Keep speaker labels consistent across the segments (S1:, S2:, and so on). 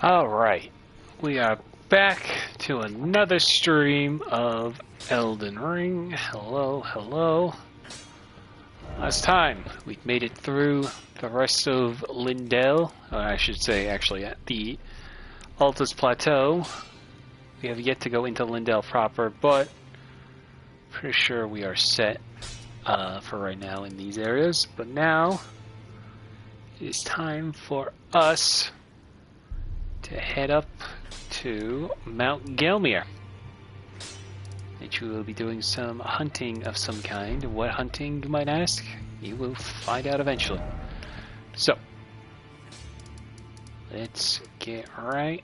S1: Alright, we are back to another stream of Elden Ring. Hello, hello. Last time, we made it through the rest of Lindell, or I should say actually at the Altus Plateau. We have yet to go into Lindell proper, but pretty sure we are set for right now in these areas. But now, it is time for us to head up to Mount Gelmir. And you will be doing some hunting of some kind. What hunting, you might ask? You will find out eventually. So, let's get right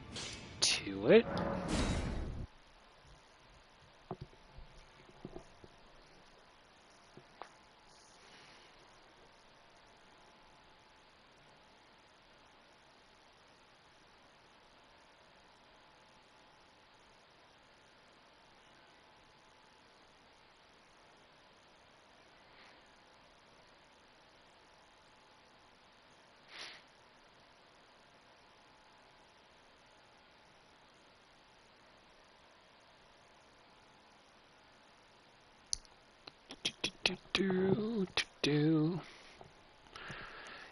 S1: to it.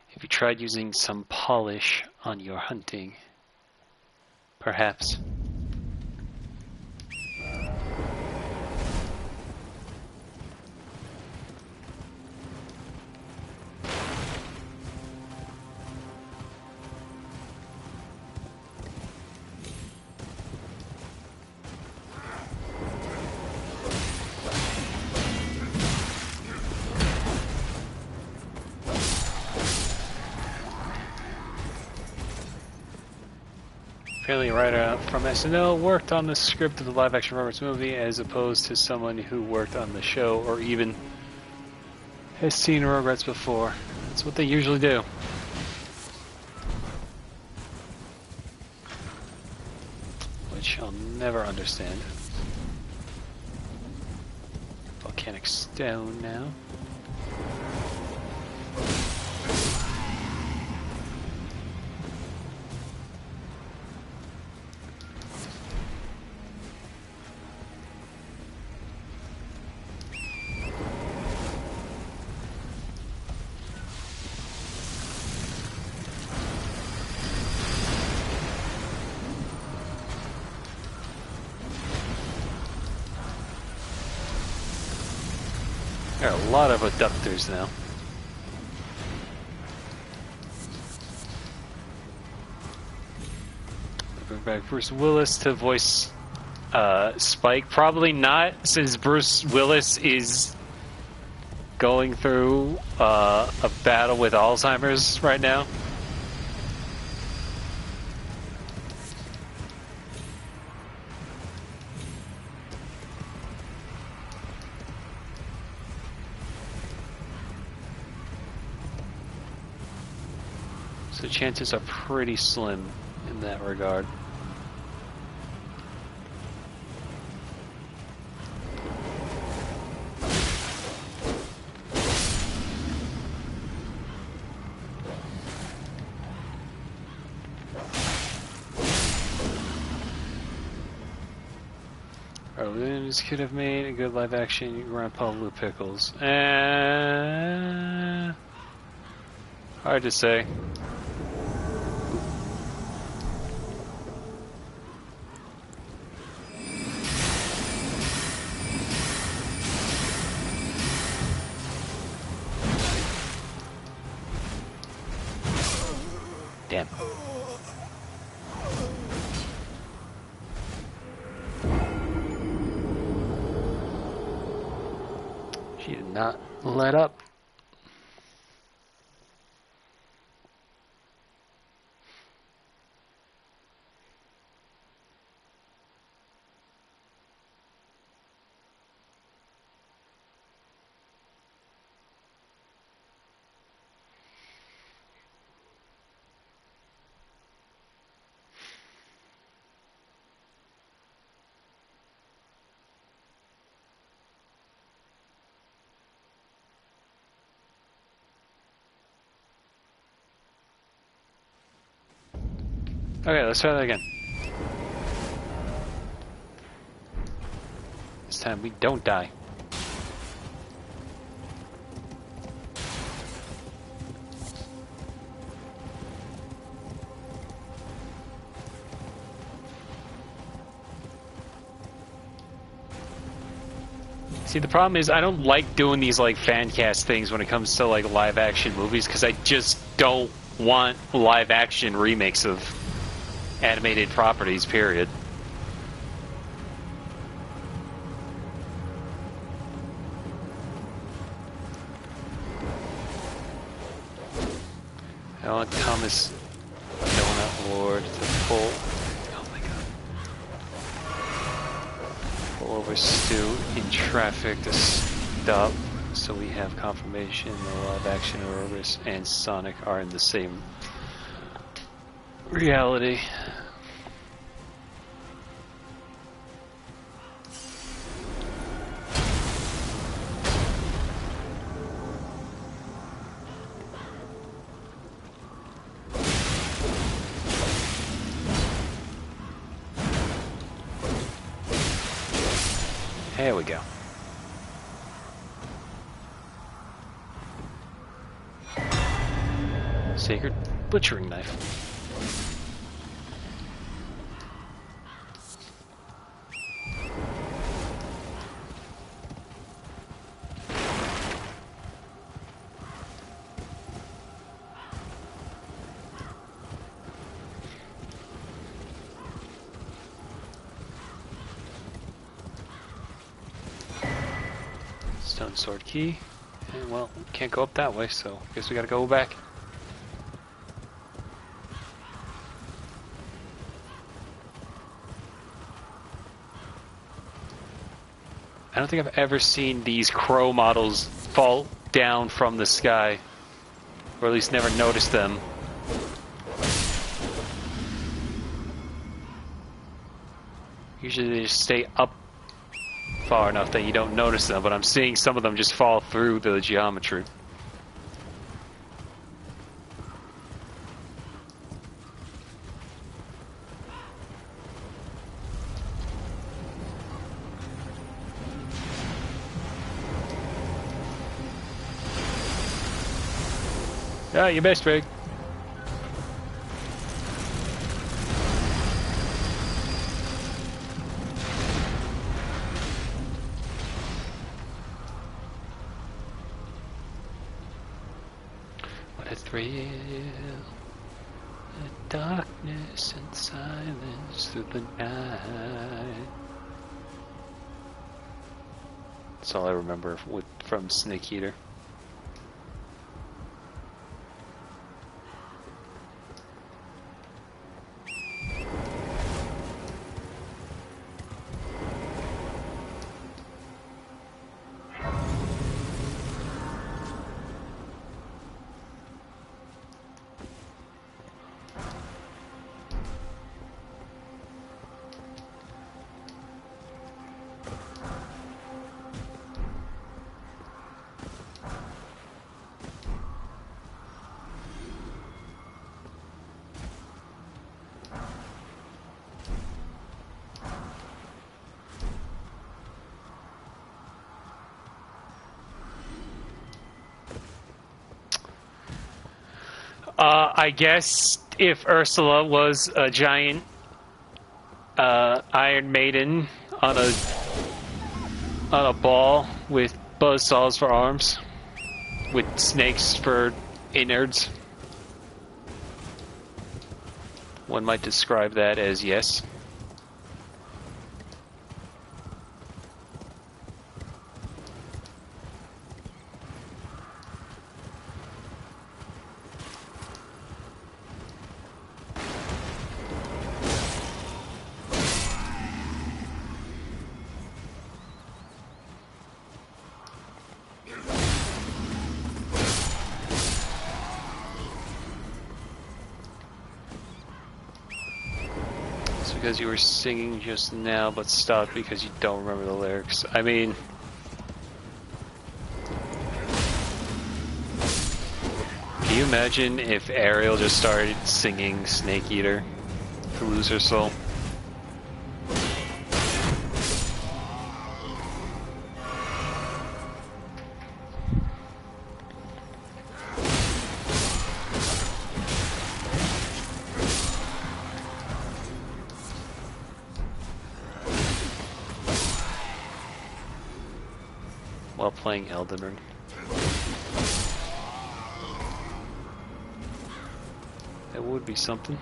S1: Have you tried using some polish on your hunting? Perhaps. Apparently, a writer from SNL worked on the script of the live-action Roberts movie, as opposed to someone who worked on the show or even has seen Rugrats before. That's what they usually do. Which I'll never understand. Volcanic stone now. There are a lot of abductors now. Bring back Bruce Willis to voice Spike. Probably not, since Bruce Willis is going through a battle with Alzheimer's right now. So chances are pretty slim in that regard. Oh, this could have made a good live action Grandpa Lou Pickles. Hard to say. Damn. She did not let up. Okay, let's try that again. This time we don't die. See, the problem is I don't like doing these like fan cast things when it comes to like live action movies because I just don't want live action remakes of animated properties, period. I want Thomas Donut Lord to pull. Oh my god. Pull over Stu in traffic to stop so we have confirmation the live action Ouroboros and Sonic are in the same reality. There we go. Sacred butchering knife. Stone sword key. And well, can't go up that way, so I guess we gotta go back. I don't think I've ever seen these crow models fall down from the sky. Or at least never noticed them. Usually they just stay up far enough that you don't notice them, but I'm seeing some of them just fall through the geometry. Ah, you missed, Rig. What a thrill, the darkness and silence through the night. That's all I remember from Snake Eater. I guess if Ursula was a giant Iron Maiden on a ball with buzzsaws for arms, with snakes for innards, one might describe that as yes. Because you were singing just now but stopped because you don't remember the lyrics. I mean, can you imagine if Ariel just started singing Snake Eater to lose her soul. While playing Elden Ring. That would be something.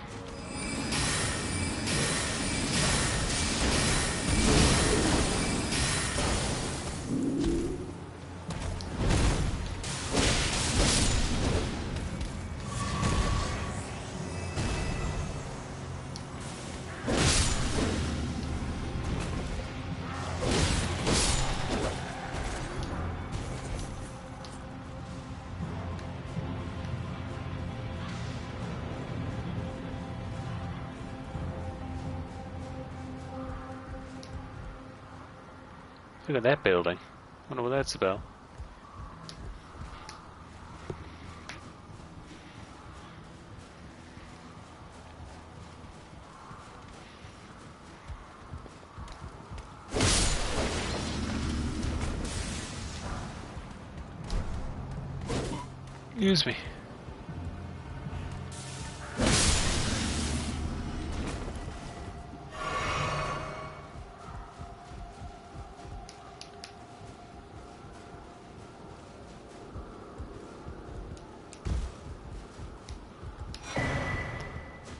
S1: Look at that building. Wonder what that's about. Excuse me.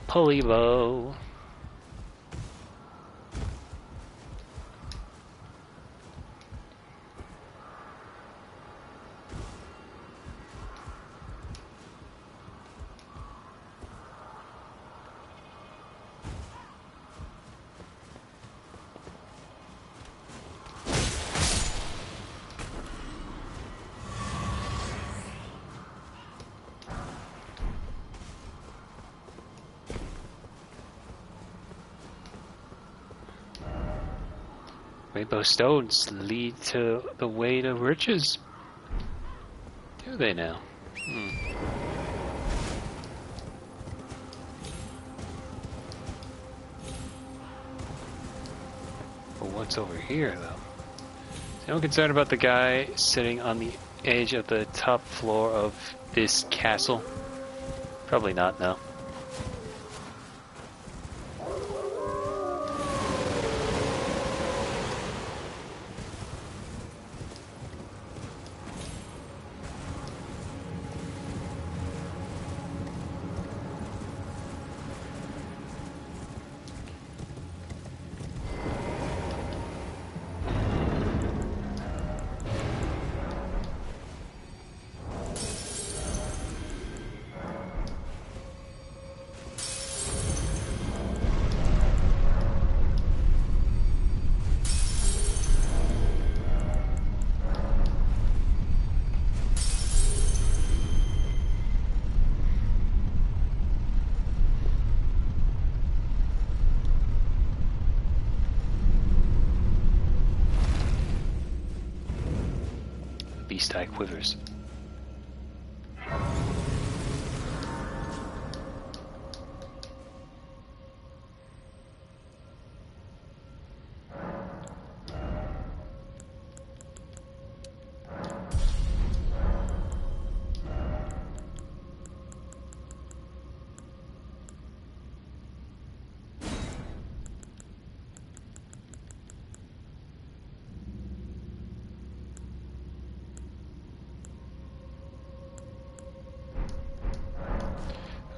S1: Pulley bow. Rainbow stones lead to the way to riches. Do they now? But what's over here, though? Is anyone concerned about the guy sitting on the edge of the top floor of this castle? Probably not, no. Beast eye quivers.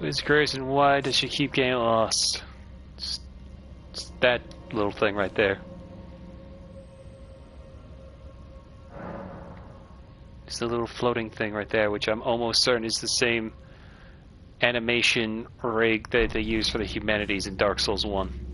S1: Who's Grace and why does she keep getting lost? It's that little thing right there. It's the little floating thing right there, which I'm almost certain is the same animation rig that they use for the humanities in Dark Souls 1.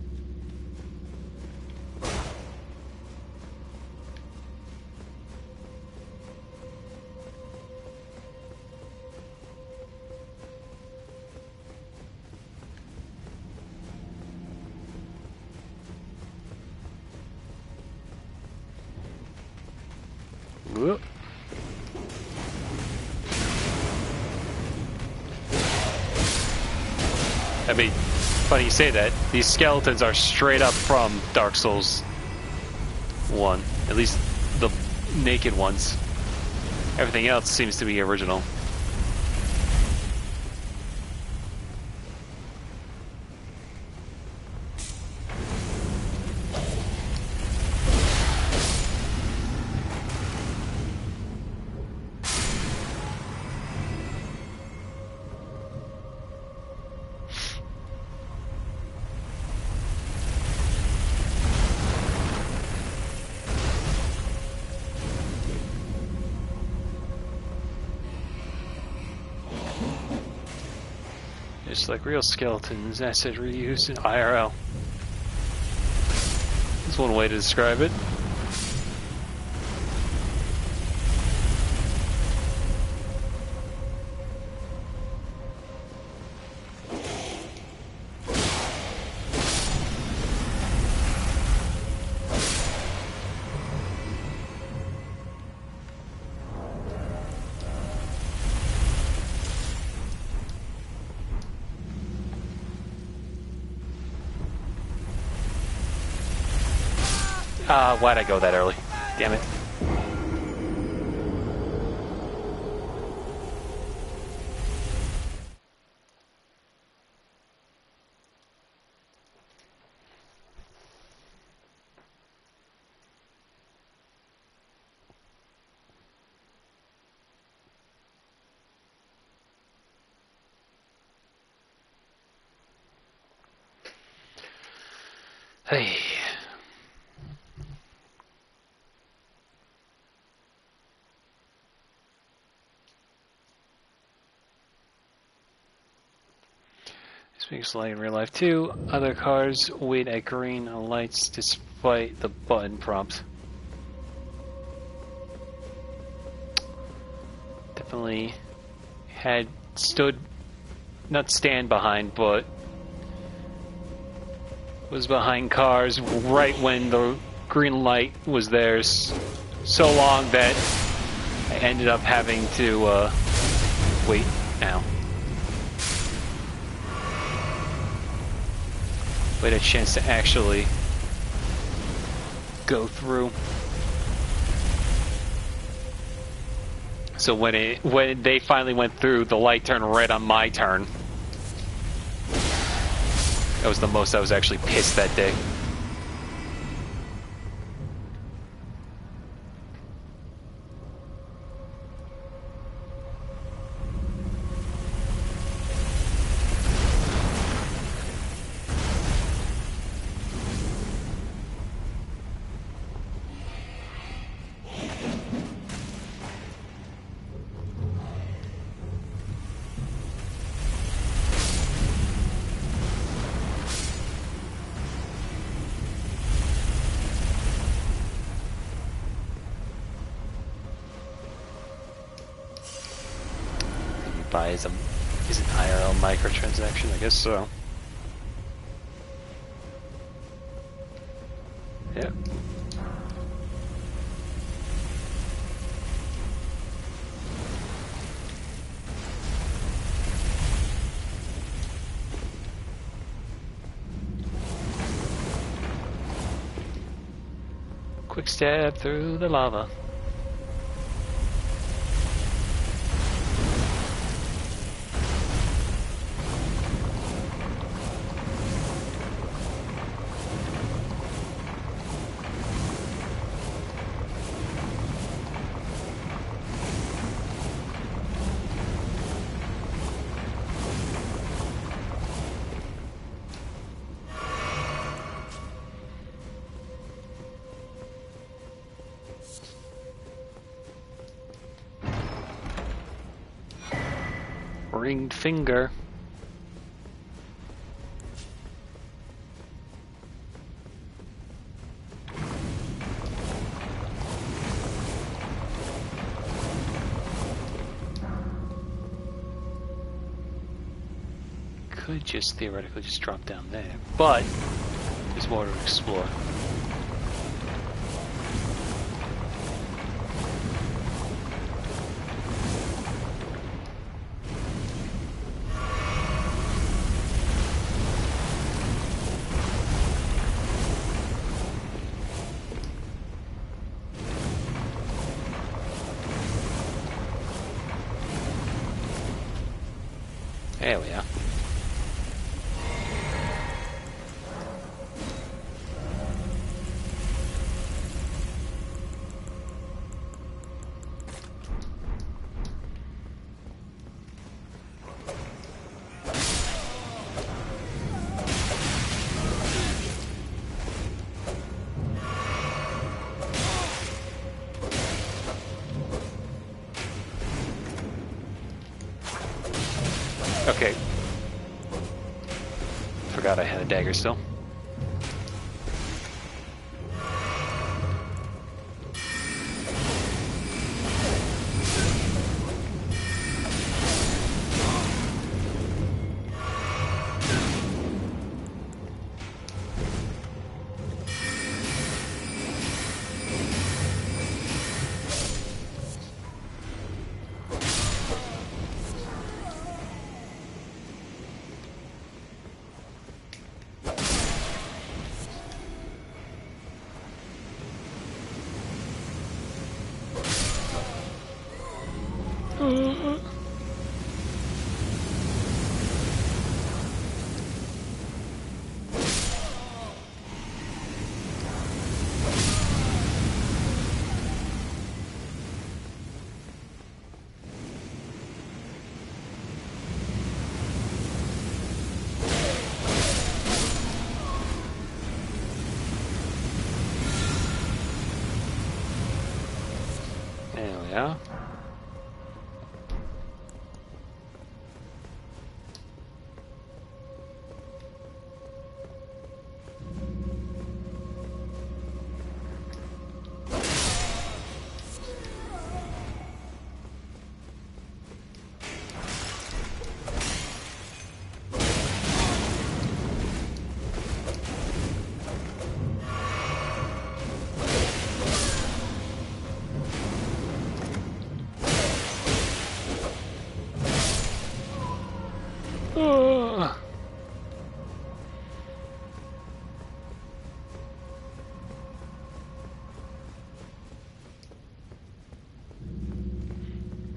S1: Whoop. I mean, Funny you say that. These skeletons are straight up from Dark Souls 1. At least the naked ones. Everything else seems to be original. Just like real skeletons, asset reuse in IRL. That's one way to describe it. Why'd I go that early? Damn it. Hey. Speaks like in real life too. Other cars wait at green lights despite the button prompt. Definitely had stood, not stand behind, but was behind cars right when the green light was there so long that I ended up having to wait now. Wait a chance to actually go through. So when they finally went through, the light turned red on my turn. That was the most I was actually pissed that day. Is an IRL microtransaction? I guess so. Yeah. Quick stab through the lava. Ringed finger. Could just theoretically just drop down there, but there's more to explore. There we are. Okay. Forgot I had a dagger still. There we are.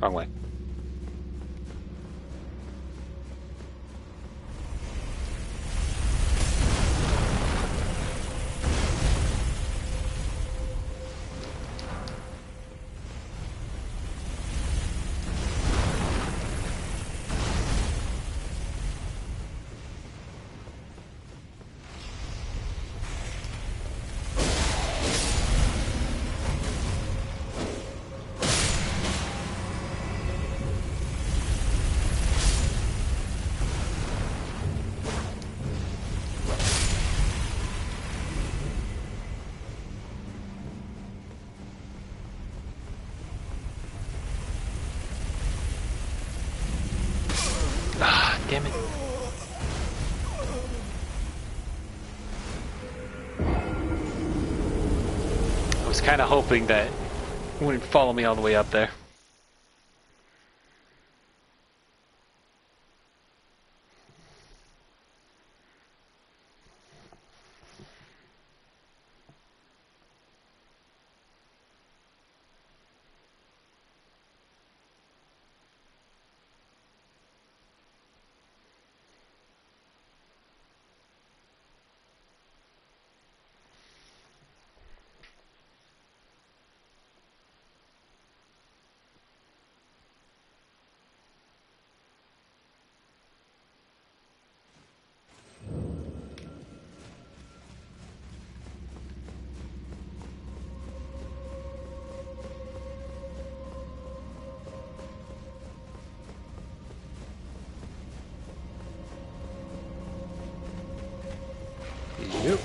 S1: Wrong way. Ah, damn it. I was kind of hoping that it wouldn't follow me all the way up there. Yep.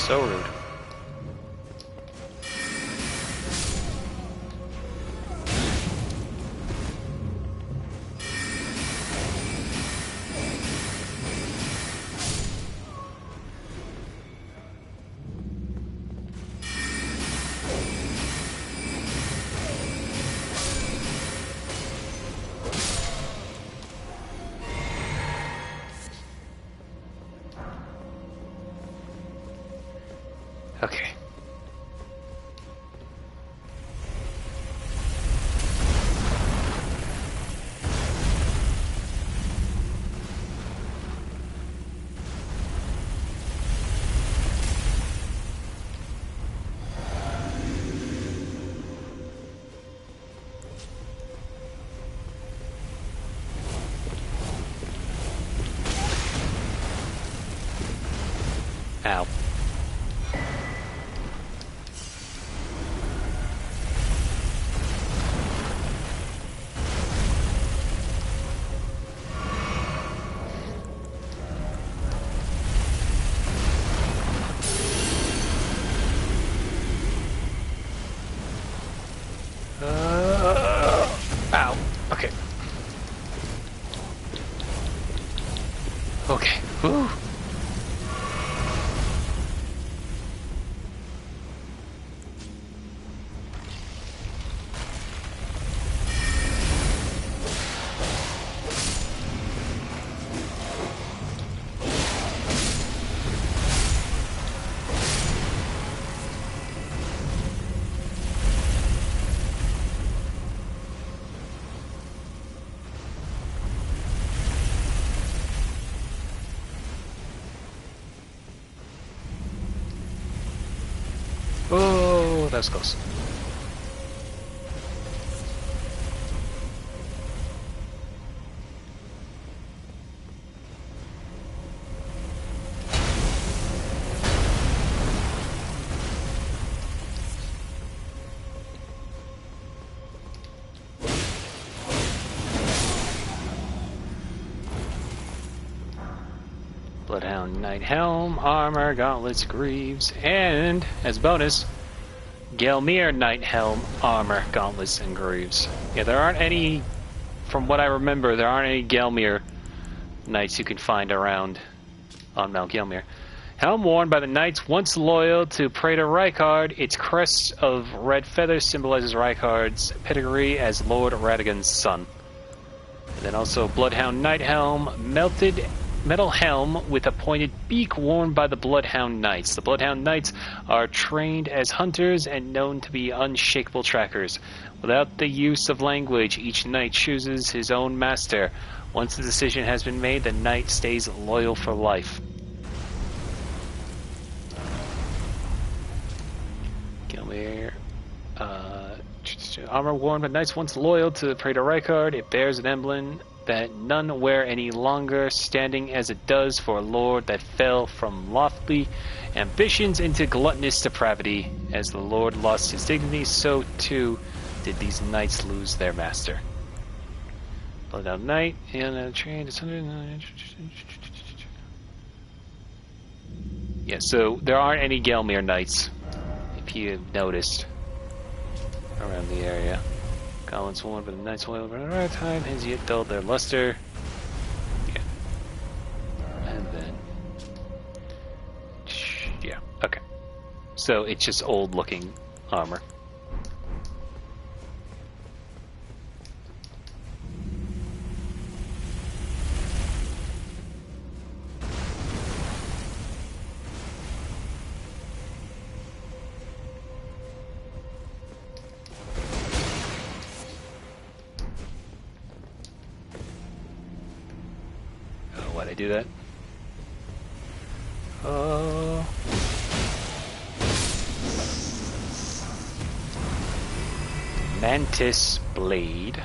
S1: So rude. Okay. Ow. Ow. Okay. Okay. Whew. Oh, that was close. Bloodhound Knight Helm, Armor, Gauntlets, Greaves, and, as bonus, Gelmir Knight Helm, Armor, Gauntlets, and Greaves. Yeah, there aren't any, from what I remember, there aren't any Gelmir Knights you can find around on Mount Gelmir. Helm worn by the knights once loyal to Praetor Rykard, its crest of red feathers symbolizes Rykard's pedigree as Lord Radagon's son. And then also Bloodhound Knight Helm, metal helm with a pointed beak worn by the Bloodhound Knights. The Bloodhound Knights are trained as hunters and known to be unshakable trackers. Without the use of language, each knight chooses his own master. Once the decision has been made, the knight stays loyal for life. Gelmir, armor worn by knights once loyal to Praetor Rykard. It bears an emblem that none wear any longer, standing as it does for a lord that fell from lofty ambitions into gluttonous depravity. As the lord lost his dignity, so too did these knights lose their master. Bloodhound Knight, and trained. Yeah, so there aren't any Gelmir Knights, if you've noticed, around the area. Gauntlets worn by the knights loyal for a time has yet dulled their luster. Yeah. And then... yeah, okay. So it's just old looking armor. Why'd I do that? Oh. Mantis Blade.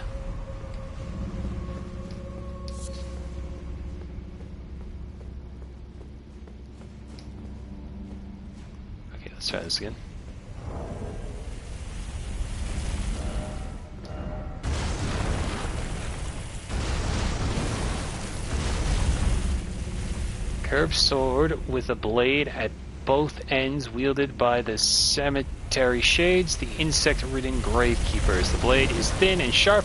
S1: Okay, let's try this again. Curved sword with a blade at both ends wielded by the cemetery shades, the insect-ridden gravekeepers. The blade is thin and sharp,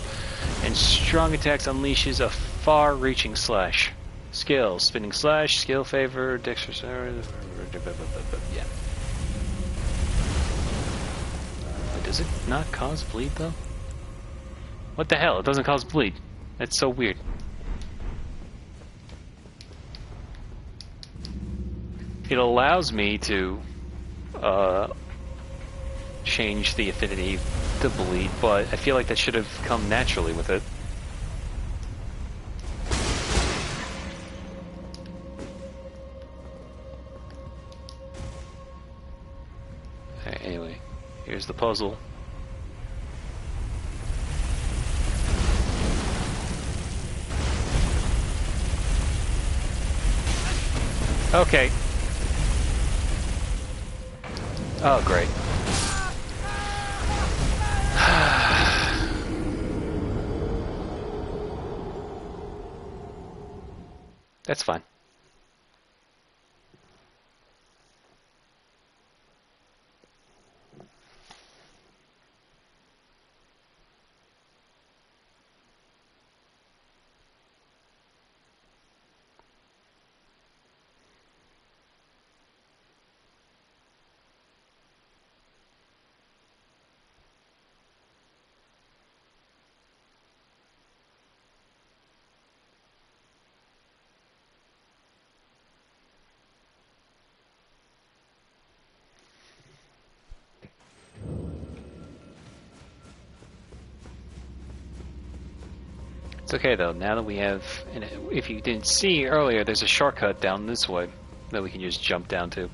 S1: and strong attacks unleashes a far-reaching slash. Skill, spinning slash, skill favor, dexterous, yeah. Does it not cause bleed, though? What the hell? It doesn't cause bleed. That's so weird. It allows me to change the affinity to bleed, but I feel like that should have come naturally with it. Anyway, here's the puzzle. Okay. Oh, great. That's fine. It's okay though, now that we have, and if you didn't see earlier, there's a shortcut down this way that we can just jump down to.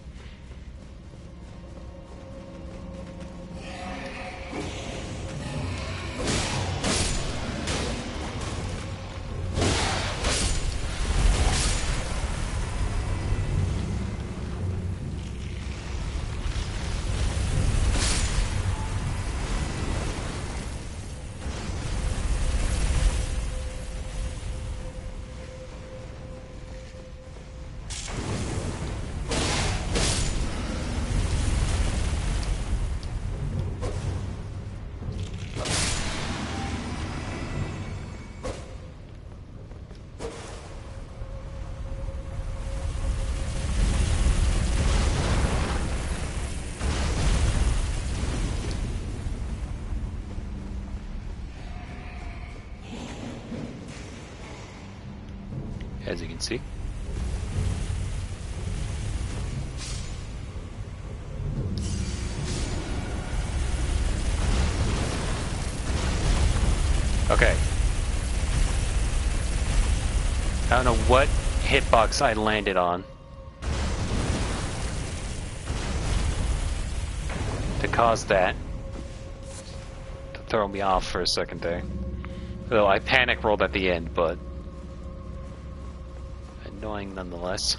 S1: As you can see. Okay. I don't know what hitbox I landed on to cause that to throw me off for a second there. Though I panic rolled at the end, but annoying nonetheless.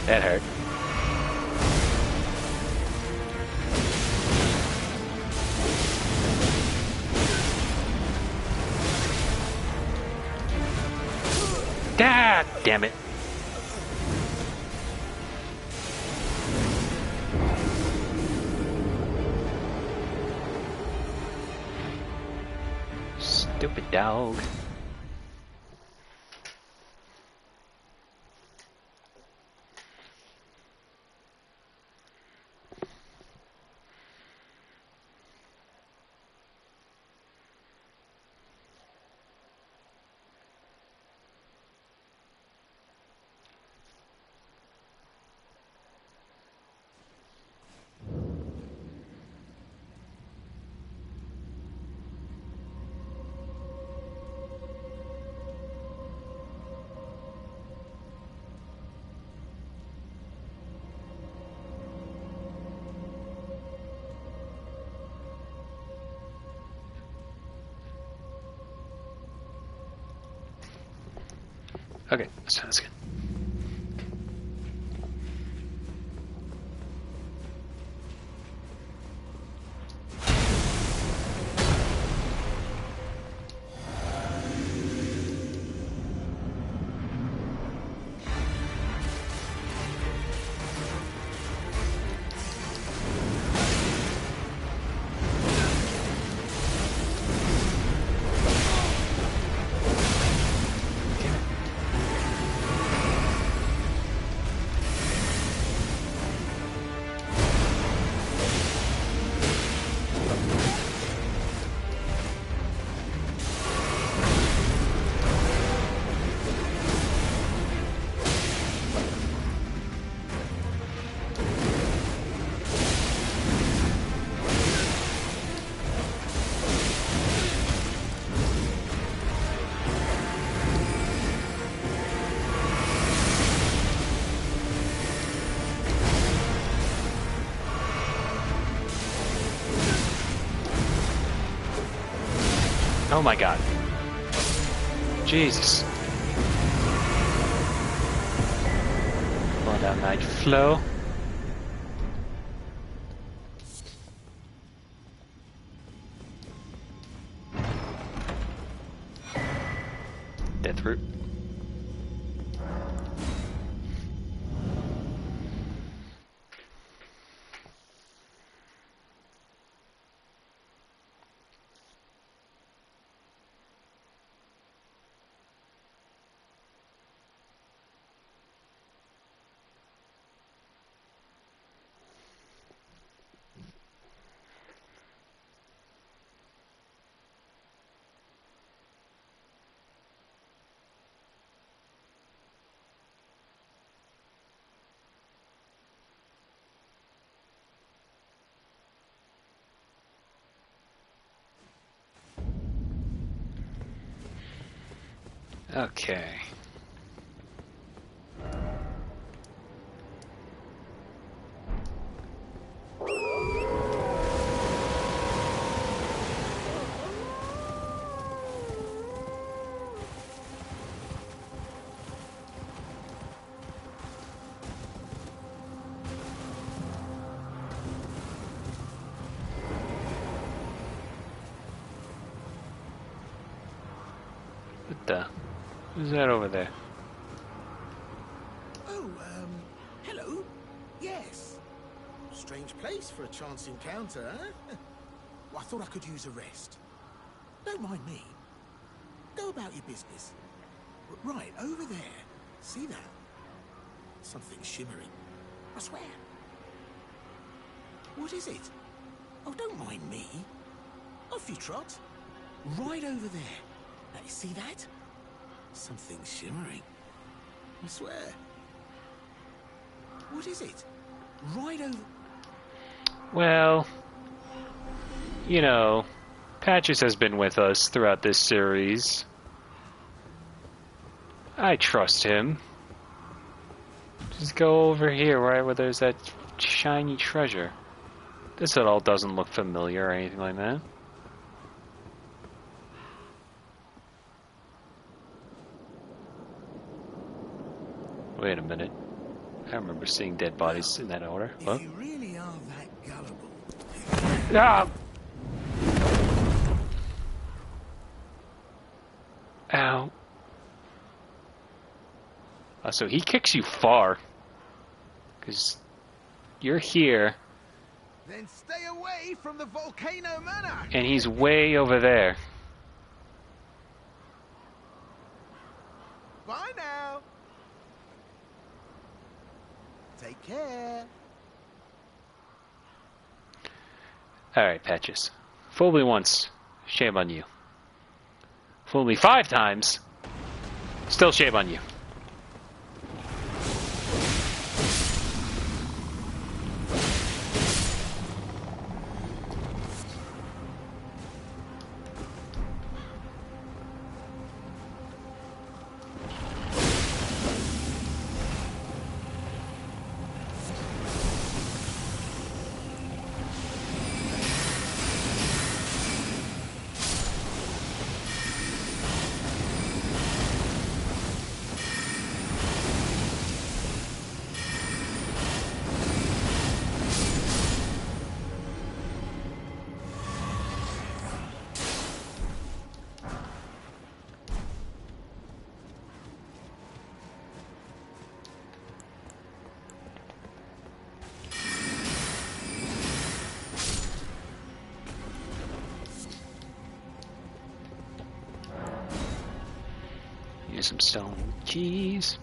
S1: That hurt. Ah, damn it. Stupid dog. Okay, sounds good. Oh my god. Jesus. Well, that might flow. Death root. Okay. What the? Who's that over there?
S2: Oh, hello. Yes. Strange place for a chance encounter, huh? Well, I thought I could use a rest. Don't mind me. Go about your business. Right, over there. See that? Something shimmering. I swear. What is it? Oh, don't mind me. Off you trot. Right over there. Now, you see that? Something shimmering. I swear. What is it? Right over...
S1: Well, you know, Patches has been with us throughout this series. I trust him. Just go over here, right where there's that shiny treasure. This at all doesn't look familiar or anything like that. Wait a minute. I remember seeing dead bodies in that order.
S2: If you really are that gullible...
S1: Ah! Ow. So he kicks you far. Because you're here.
S2: Then stay away from the Volcano Manor.
S1: And he's way over there.
S2: Bye now. Take care.
S1: Alright, Patches. Fool me once. Shame on you. Fool me 5 times. Still shame on you. Use some stone keys.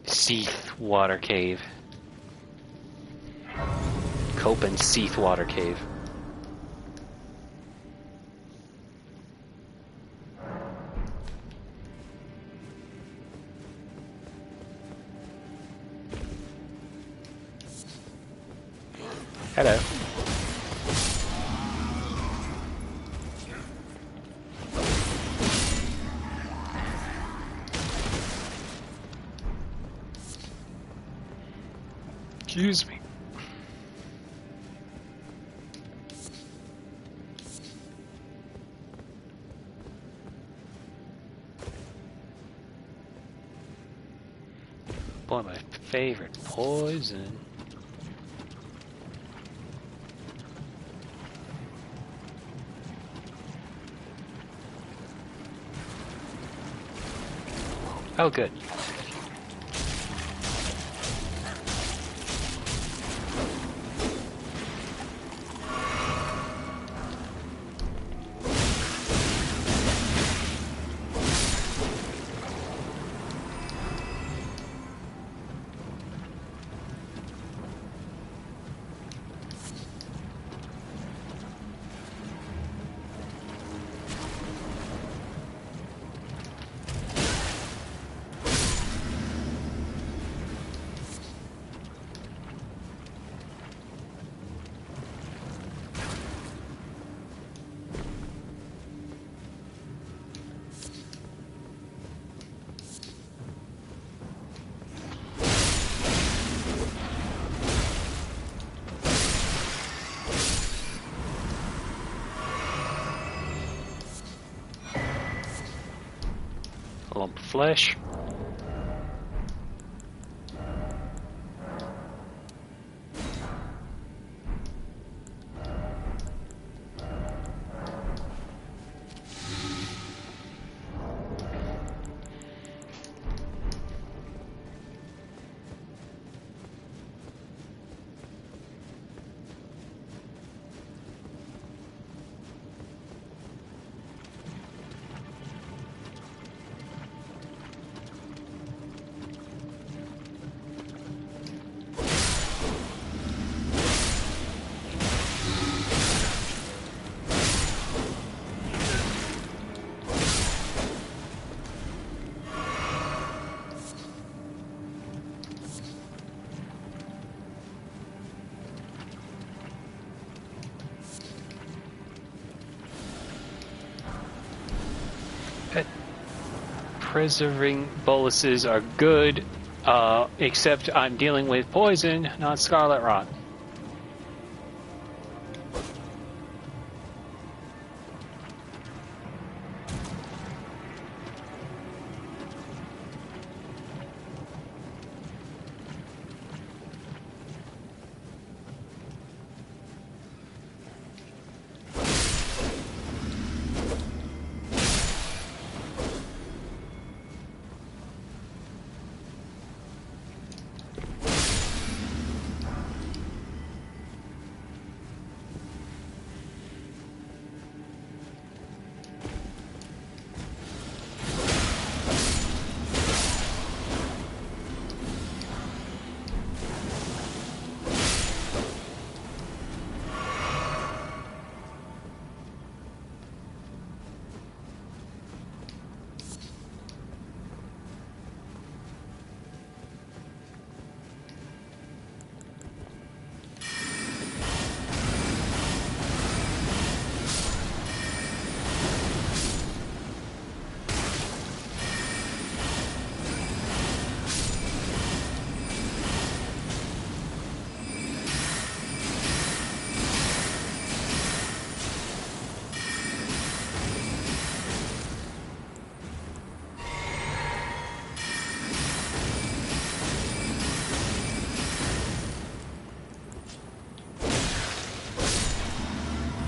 S1: Seath Water Cave. Copen Seath Water Cave. Hello. Excuse me. Boy, my favorite poison. Oh, good. A lump of flesh. Preserving boluses are good, except I'm dealing with poison, not scarlet rot.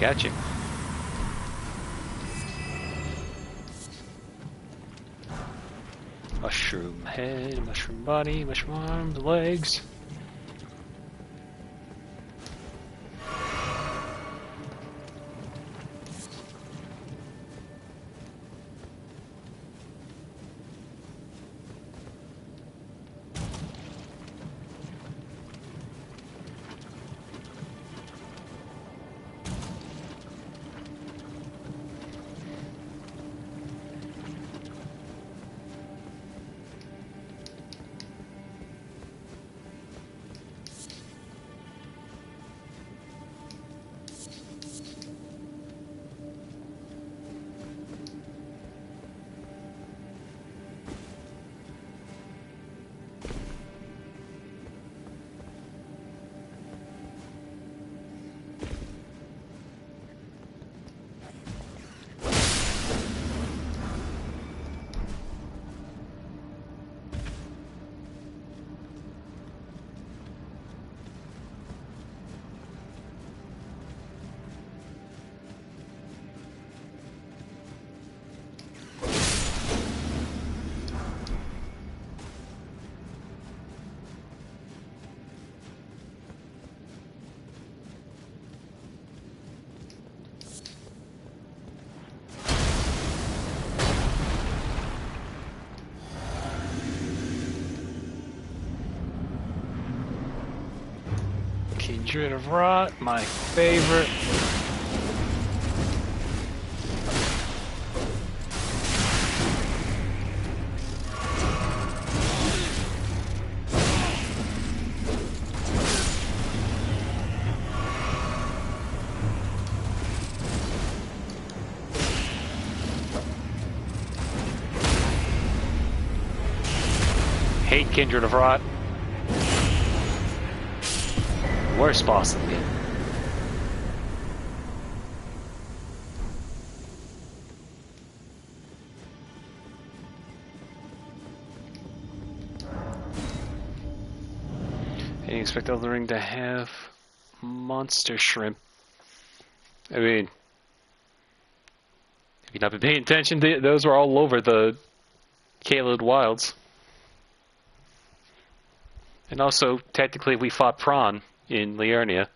S1: Got you. Mushroom head, mushroom body, mushroom arms, legs. Kindred of Rot, my favorite. Hate Kindred of Rot. Worst boss in the game. I didn't expect Elden Ring to have monster shrimp. I mean, if you've not been paying attention, those were all over the Caelid Wilds. And also, technically, we fought Prawn in Liurnia.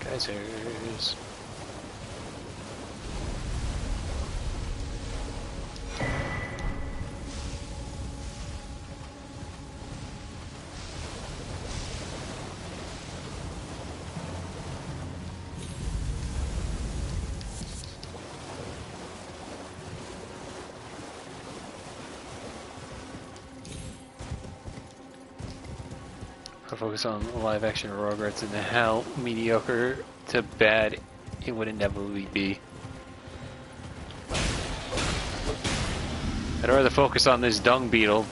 S1: Geysers. I'll focus on live action Rugrats and how mediocre to bad it would inevitably be. I'd rather focus on this dung beetle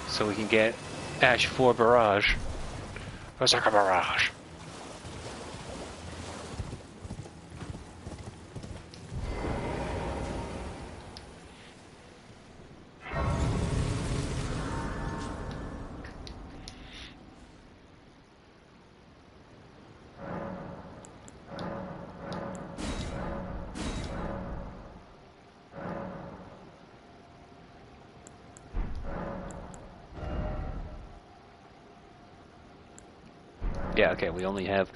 S1: so we can get Ash 4 Barrage. Berserker Barrage. Yeah, okay, we only have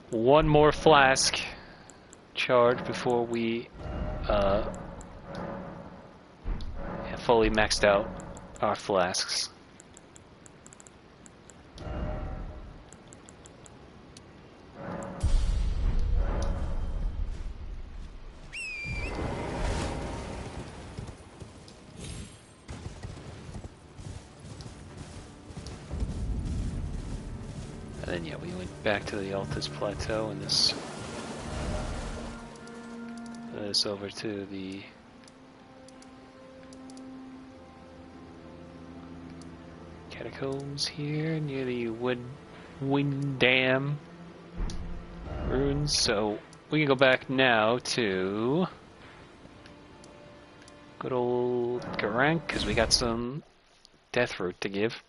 S1: one more flask charged before we have fully maxed out our flasks. then yeah, we went back to the Altus Plateau and this over to the catacombs here near the Wind Dam ruins. So we can go back now to good old Garank because we got some death root to give.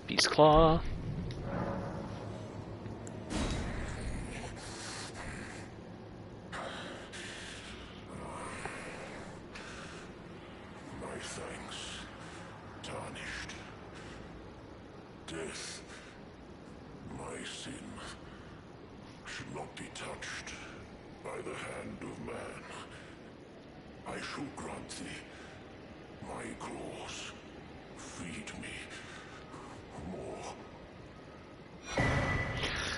S1: Beast Claw.
S3: My thanks, Tarnished. Death, my sin, should not be touched by the hand of man. I shall grant thee my claws. Feed me more.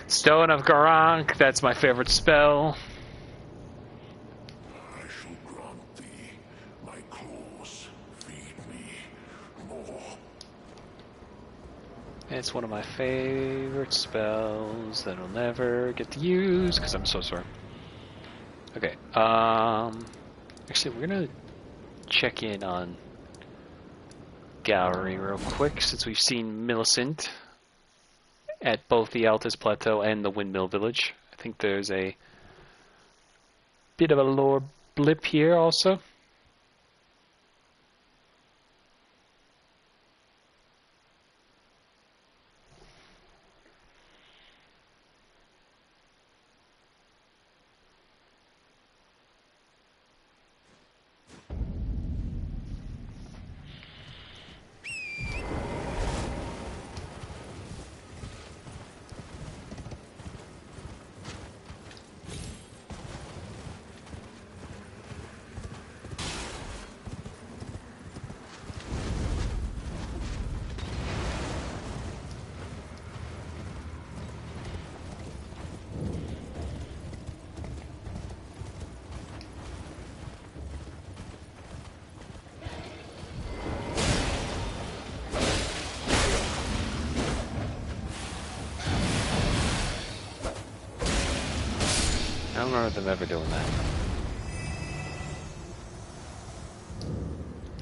S1: Stone of Garank, that's my favorite spell.
S3: I shall grant thee my claws. Feed me more.
S1: It's one of my favorite spells that I'll never get to use because I'm so sore. Okay, actually we're gonna check in on Gallery real quick since we've seen Millicent at both the Altus Plateau and the Windmill Village. I think there's a bit of a lore blip here also. I don't remember them ever doing that.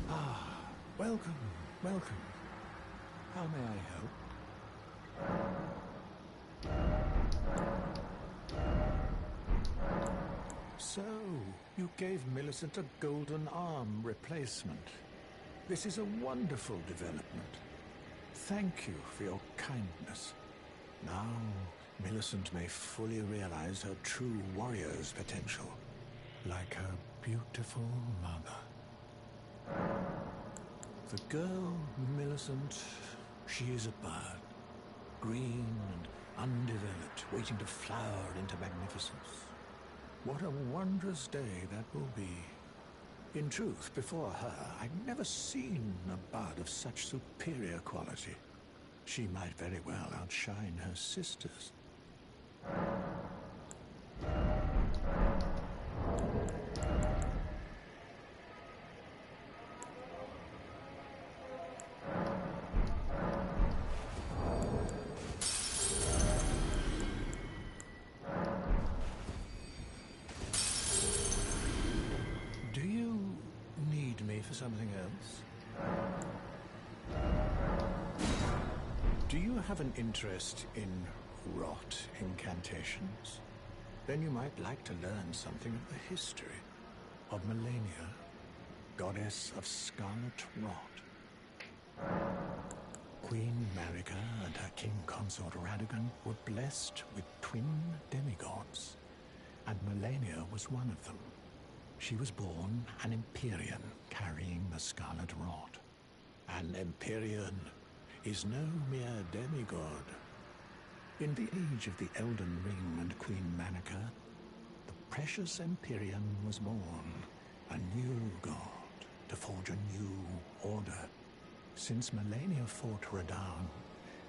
S2: Ah, welcome, welcome. How may I help? So, you gave Millicent a golden arm replacement. This is a wonderful development. Thank you for your kindness. Now, Millicent may fully realize her true warrior's potential, like her beautiful mother. The girl, Millicent, she is a bird, green and undeveloped, waiting to flower into magnificence. What a wondrous day that will be. In truth, before her, I'd never seen a bard of such superior quality. She might very well outshine her sisters. Do you need me for something else? Do you have an interest in rot incantations?
S4: then you might like to learn something of the history of Melania, goddess of scarlet rot. Queen Marika and her king consort Radagon were blessed with twin demigods, and Melania was one of them. She was born an Empyrean carrying the scarlet rot. An Empyrean is no mere demigod. In the age of the Elden Ring and Queen Marika, the precious Empyrean was born, a new god to forge a new order. Since Melania fought Radahn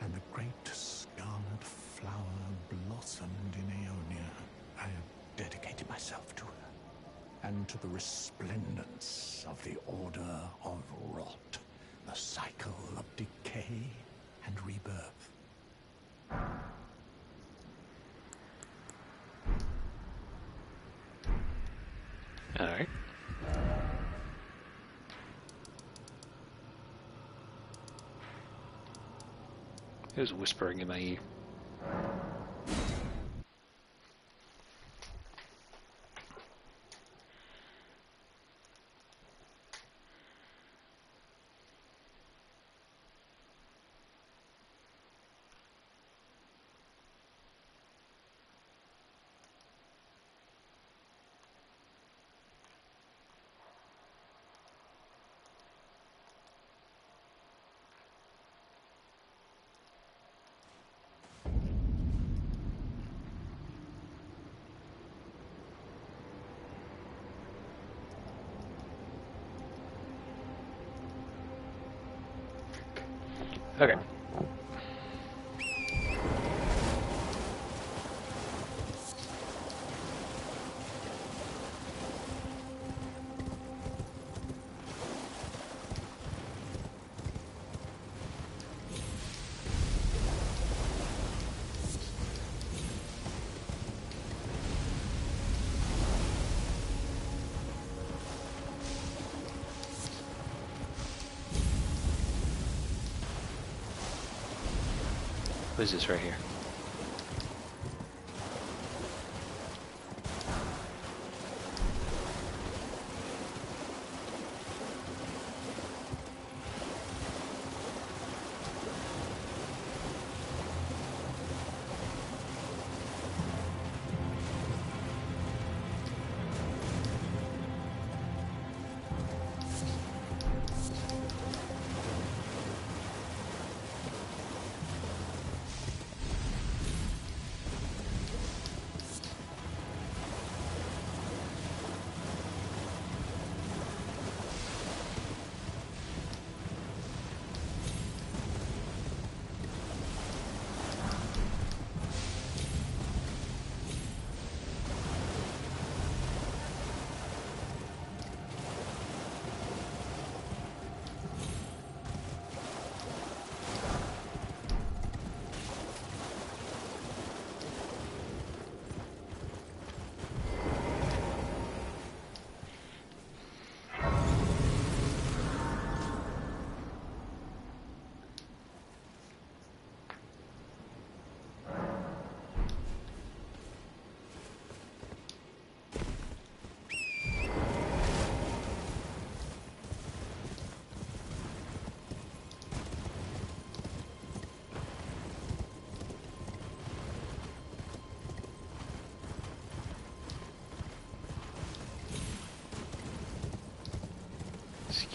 S4: and the great scarlet flower blossomed in Aeonia, I have dedicated myself to her and to the resplendence of the Order of Rot, the cycle of decay and rebirth.
S1: All right. Who's whispering in my ear? Okay. What is this right here?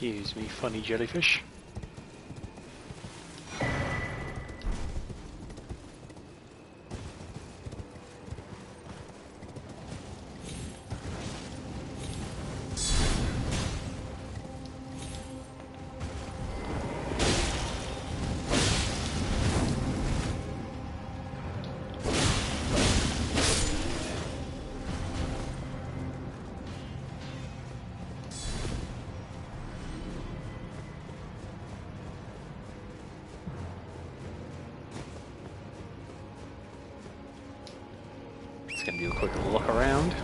S1: Excuse me, funny jellyfish. Just gonna do a quick look around.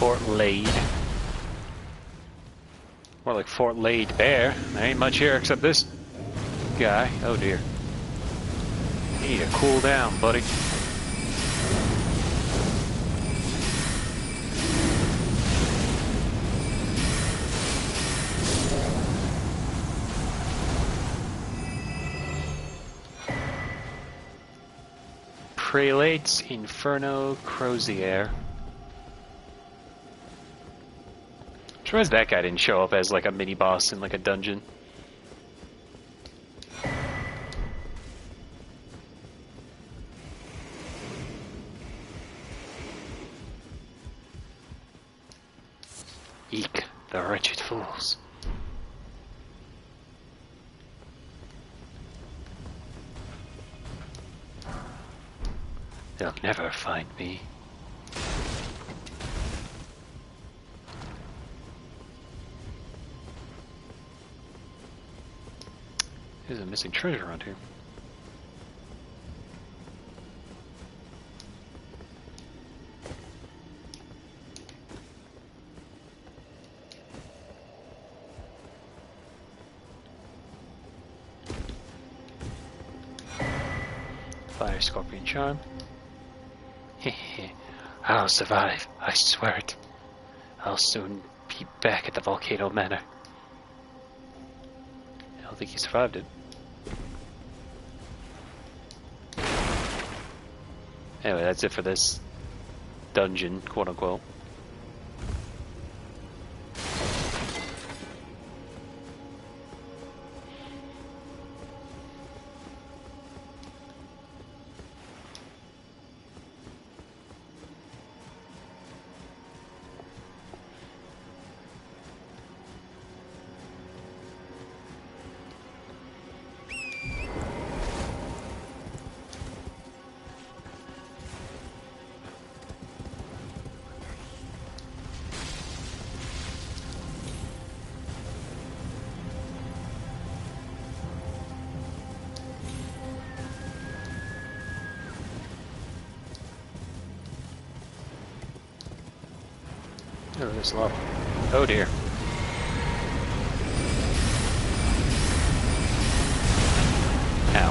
S1: Fort Lade. More like Fort Lade Bear. There ain't much here except this guy. Oh dear. You need to cool down, buddy. Prelate's Inferno Crozier. I'm surprised that guy didn't show up as like a mini boss in like a dungeon. Eek, the wretched fools. They'll never find me. There's a missing treasure around here. Fire Scorpion Charm. I'll survive, I swear it. I'll soon be back at the Volcano Manor. I don't think he survived it. Anyway, that's it for this dungeon, quote unquote. Oh, there's a lot. Oh dear. Ow.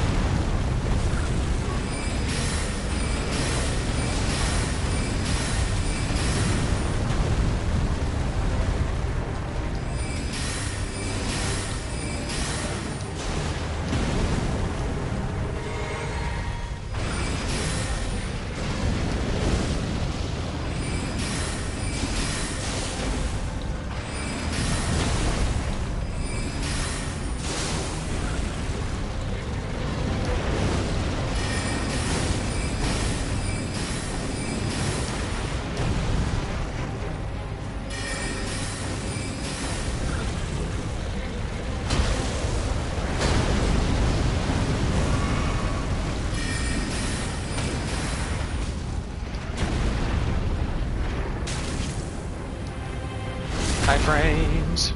S1: High frames.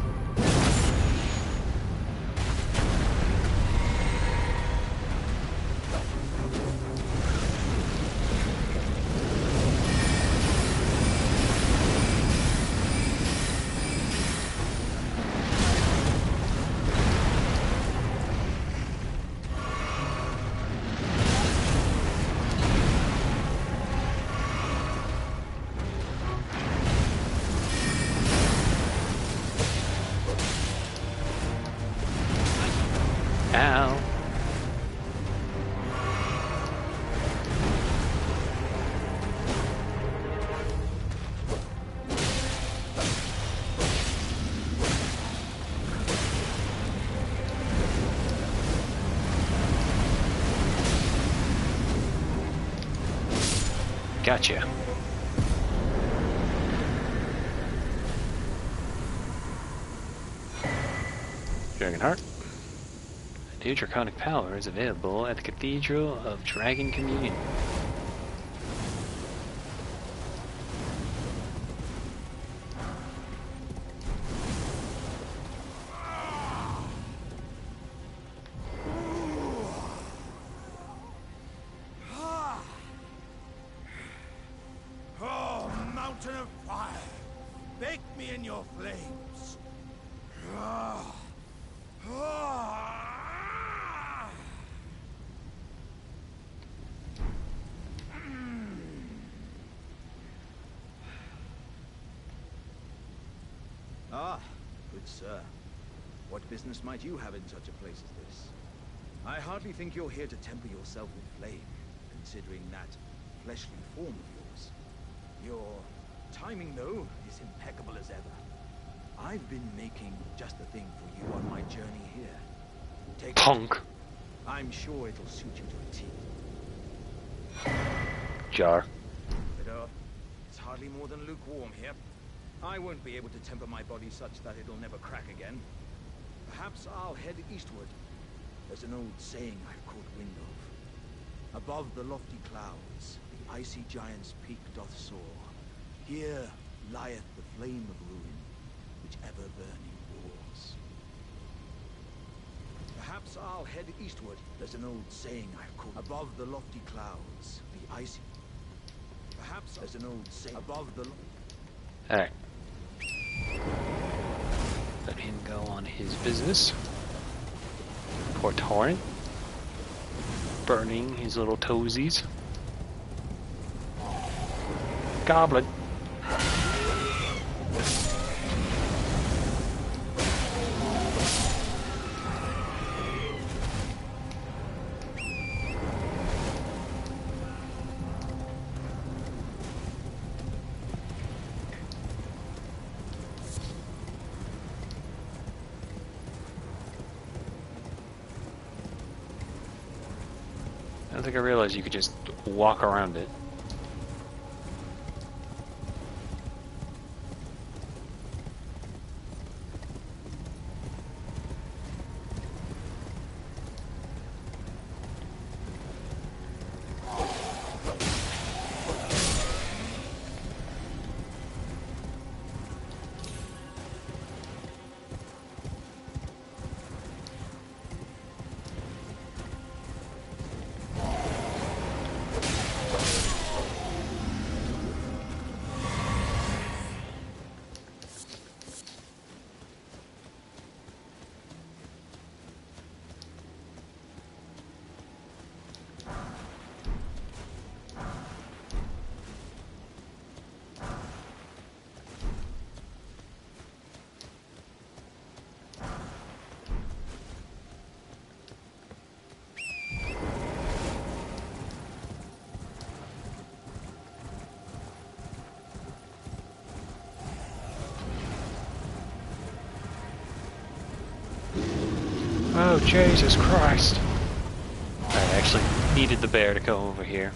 S1: Ow. Gotcha. Dragonheart. New draconic power is available at the Cathedral of Dragon Communion.
S3: Oh, mountain of fire!
S5: your flames.
S6: Ah, good sir. What business might you have in such a place as this? I hardly think you're here to temper yourself with flame, considering that fleshly form of yours. Your timing, though, is impeccable as ever. I've been making just the thing for you on my journey here. Take
S1: Punk.
S6: I'm sure it'll suit you to a T.
S1: Jar.
S6: But, it's hardly more than lukewarm here. I won't be able to temper my body such that it'll never crack again. Perhaps I'll head eastward. There's an old saying I've caught wind of. Above the lofty clouds, the icy giant's peak doth soar. Here lieth the flame of ruin, which ever burning roars. Perhaps I'll head eastward. There's an old saying I've caught. Above the lofty clouds, the icy... Perhaps there's an old saying. Above the...
S1: Alright. Let him go on his business. Poor Torrent. Burning his little toesies. Goblin. I don't think I realized you could just walk around it. Oh, Jesus Christ. I actually needed the bear to come over here.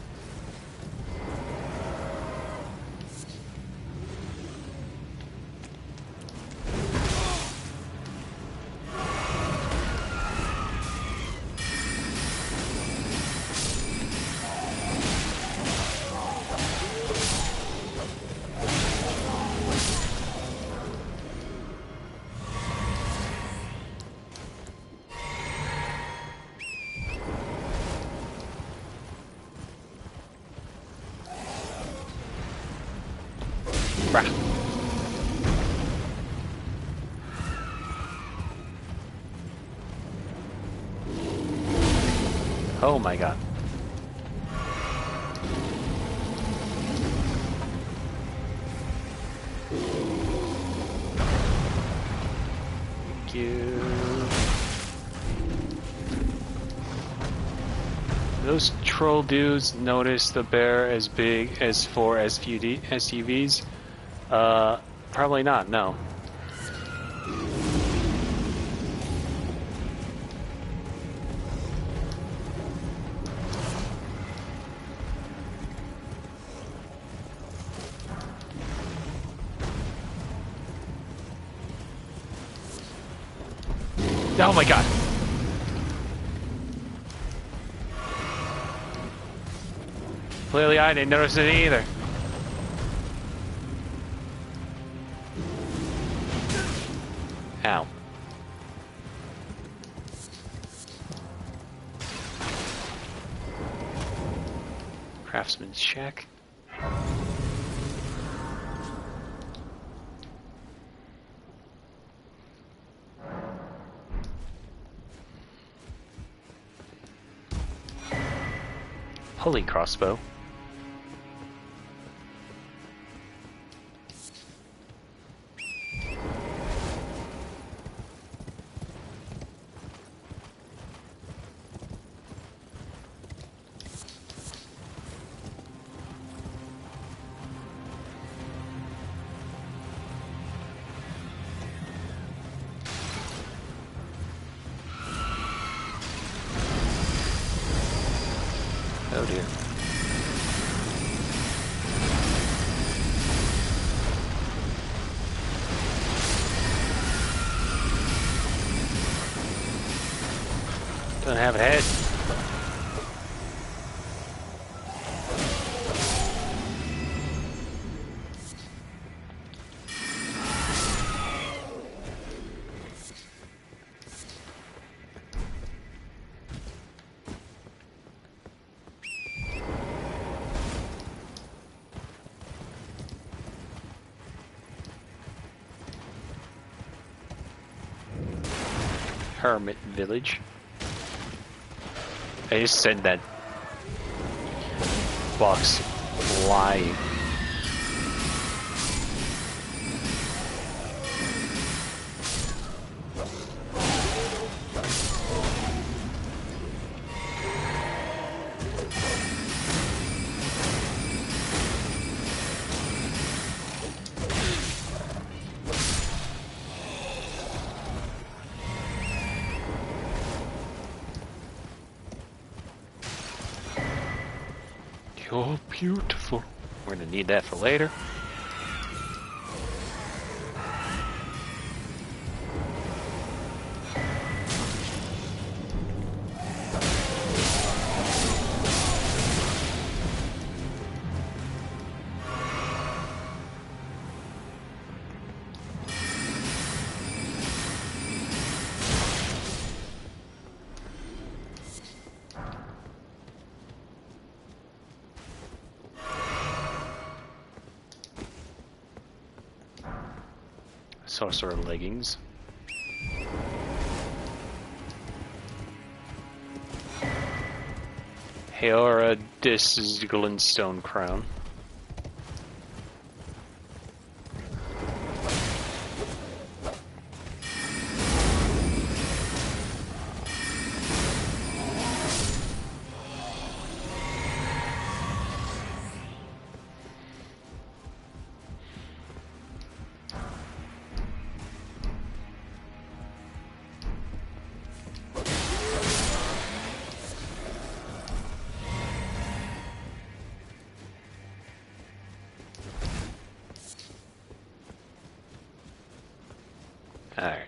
S1: Brah. Oh my god. Thank you. Those troll dudes notice the bear as big as for SUVs? Probably not, no. Oh my god. Clearly I didn't notice it either. Ow. Craftsman's shack. Holy crossbow. Oh dear. Don't have a head. Hermit village. I just said that box flying. You're beautiful. We're gonna need that for later. Sorcerer leggings. Heora Glintstone crown. Alright.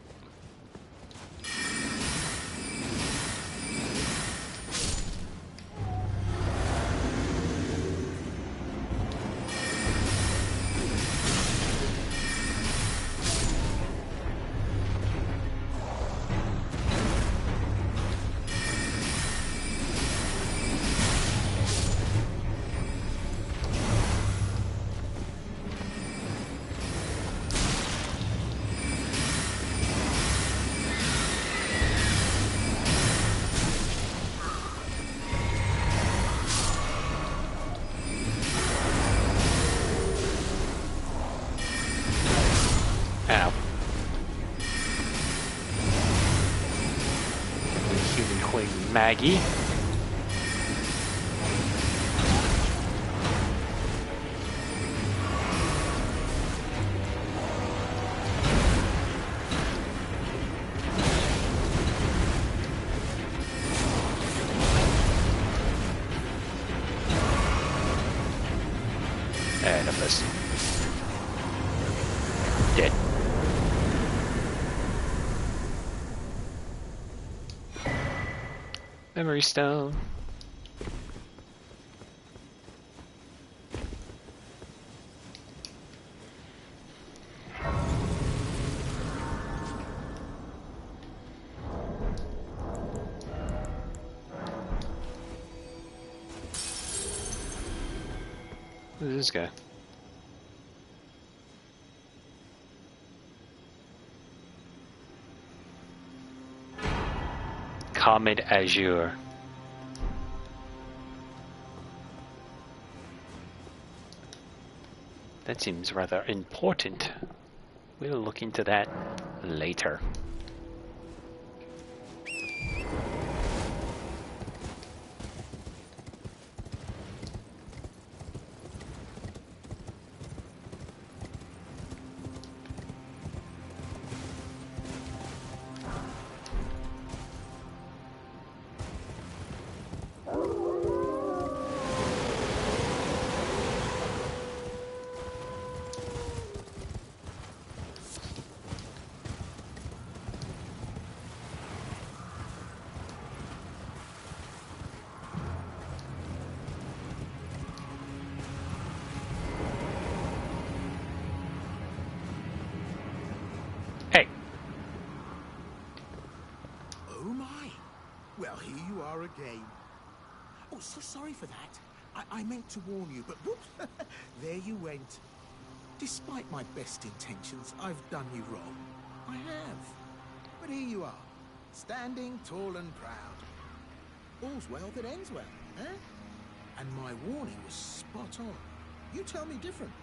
S1: Ow. Human Queen Maggie. And a miss. Dead. Memory stone. Who's this guy? Comet Azure. That seems rather important. We'll look into that later. Hey,
S2: Oh my! Well, here you are again. Oh, so sorry for that. I meant to warn you, but whoops, there you went. Despite my best intentions, I've done you wrong. I have. But here you are, standing tall and proud. All's well that ends well, eh? And my warning was spot on. You tell me different.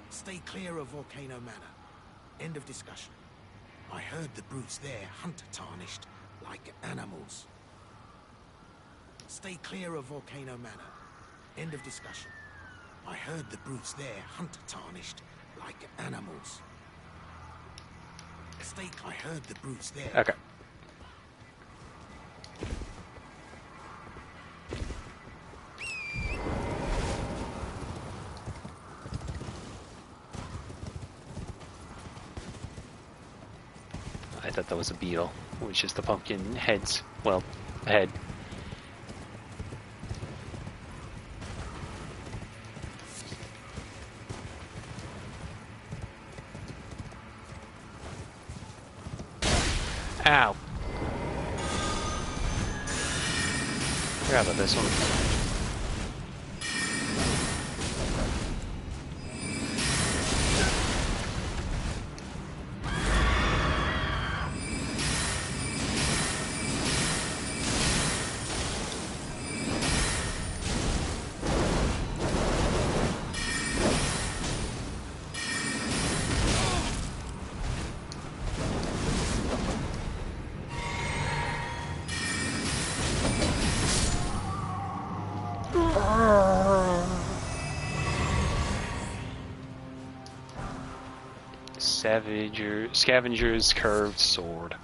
S2: Stay clear of Volcano Manor. End of discussion. I heard the brutes there hunt Tarnished like animals. Stay clear of Volcano Manor. End of discussion. I heard the brutes there hunt Tarnished like animals. I heard the brutes there.
S1: okay. I thought that was a beetle. It was just the pumpkin heads. Well, head. Ow. Forgot about this one. Scavenger's curved sword.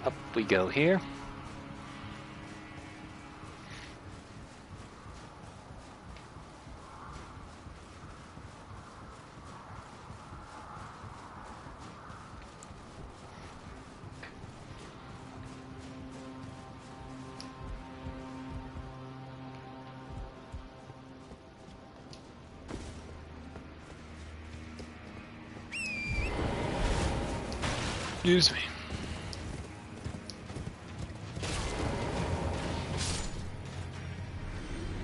S1: Up we go here. Excuse me.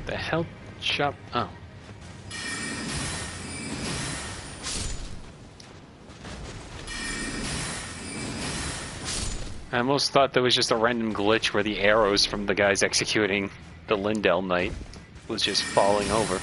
S1: The health shop. Oh. I almost thought there was just a random glitch where the arrows from the guys executing the Lindell Knight was just falling over.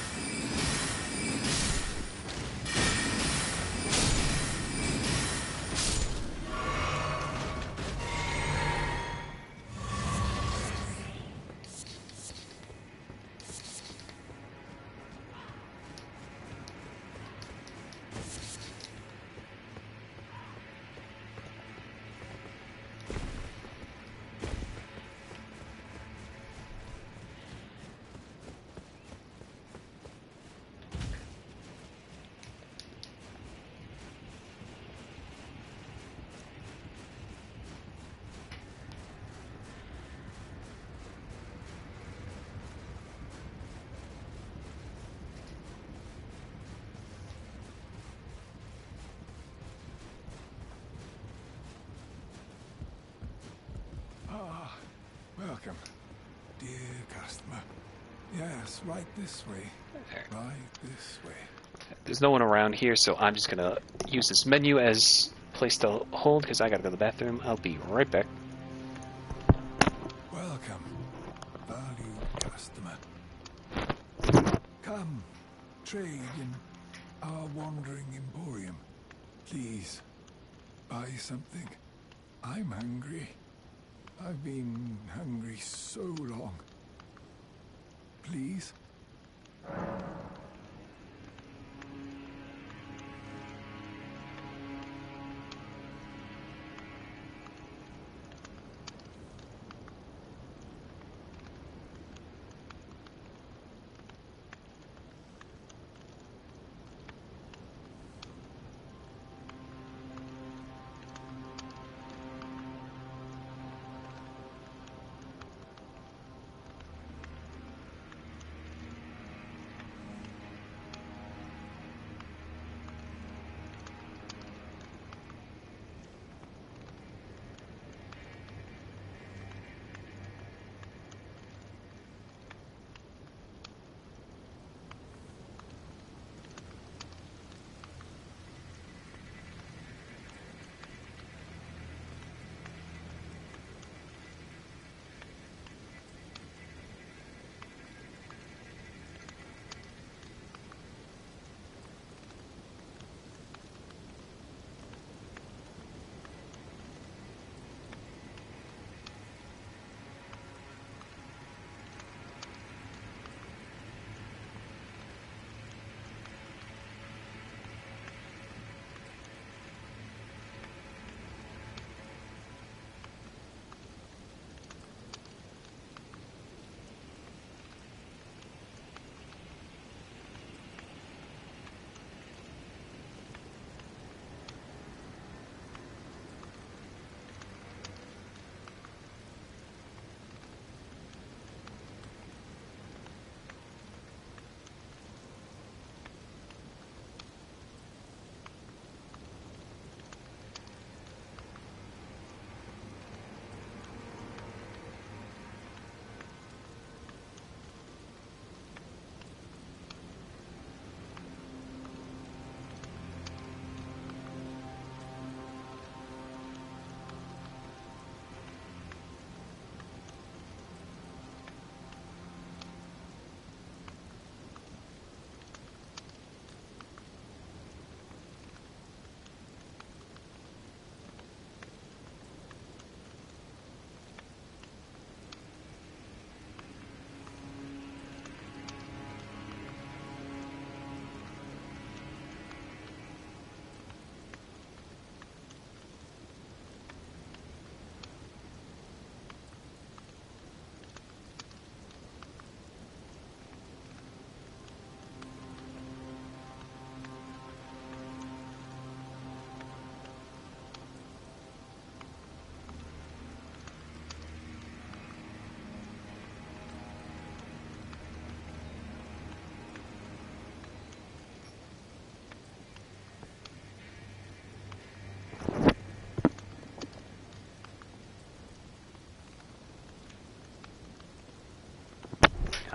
S3: Welcome, dear customer. Yes, right this way.
S1: There.
S3: Right this way.
S1: There's no one around here, so I'm just gonna use this menu as place to hold because I gotta go to the bathroom. I'll be right back.
S3: Welcome, valued customer. Come, trade in our wandering emporium. Please, buy something. I'm hungry. I've been hungry so long. Please?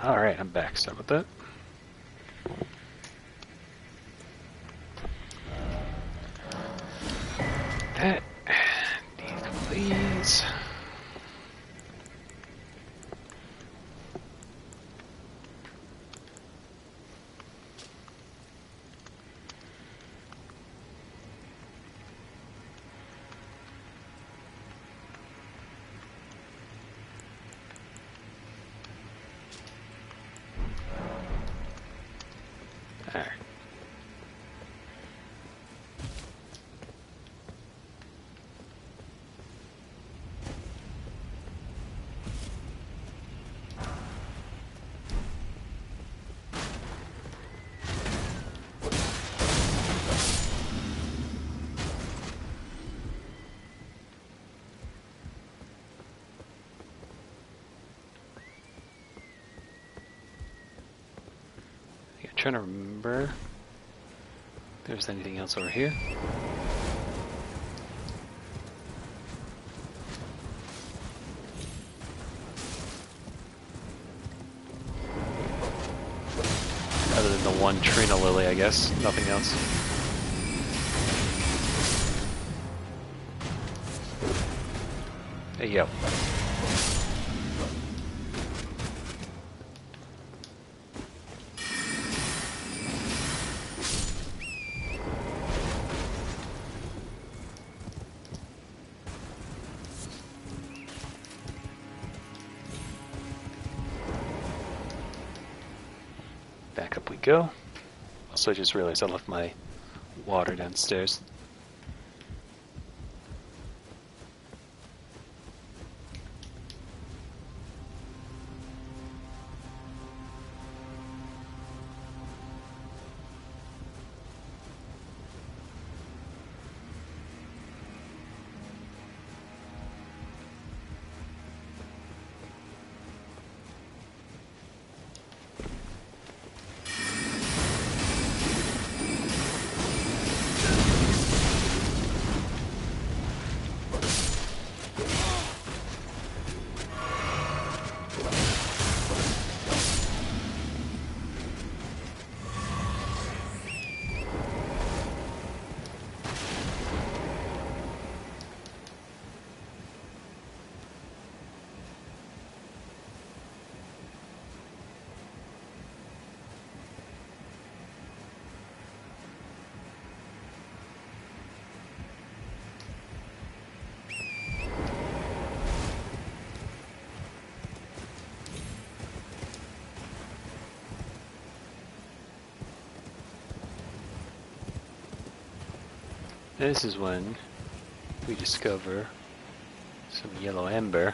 S1: Alright, I'm back. Sorry about that. That. Please. Alright. Yeah, trying to remember if there's anything else over here. one Trina Lily, I guess. Nothing else. There you go. Back up we go. Also, I just realized I left my water downstairs. This is when we discover some yellow ember.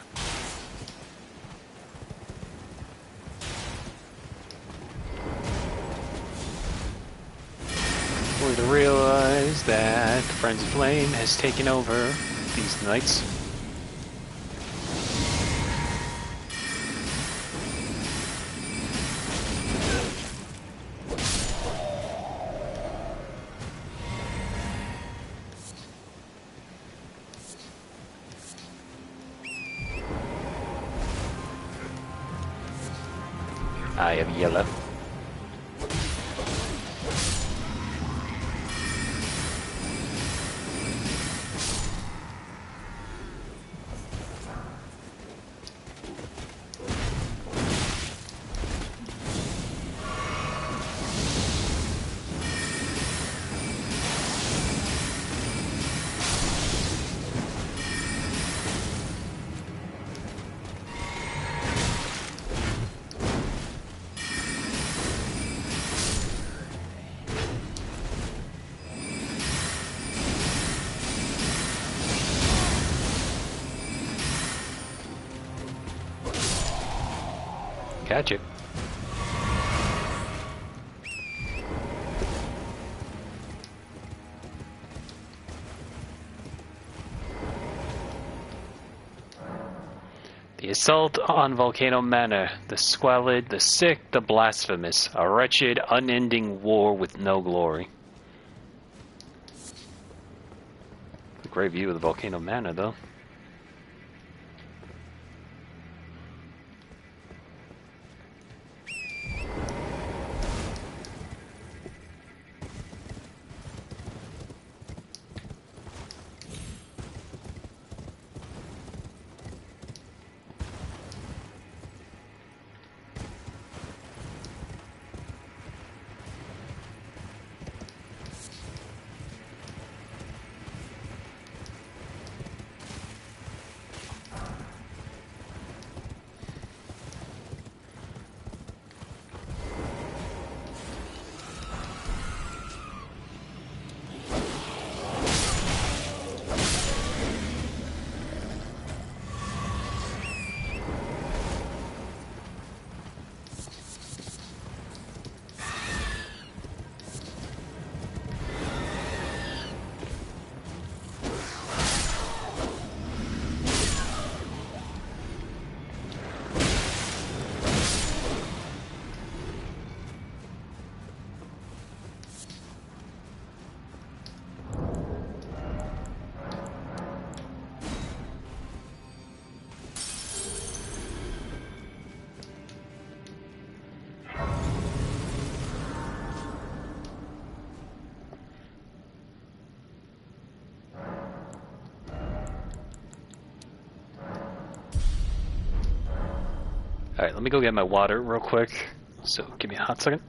S1: Only to realize that Frenzy Flame has taken over these knights. I have yellow. Catch it. The assault on Volcano Manor, the squalid, the sick, the blasphemous, a wretched, unending war with no glory. A great view of the Volcano Manor, though. Alright, let me go get my water real quick. So, give me a hot second.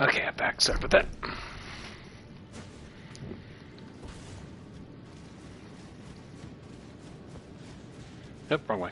S1: Okay, I'm back. Sorry about that. Nope, wrong way.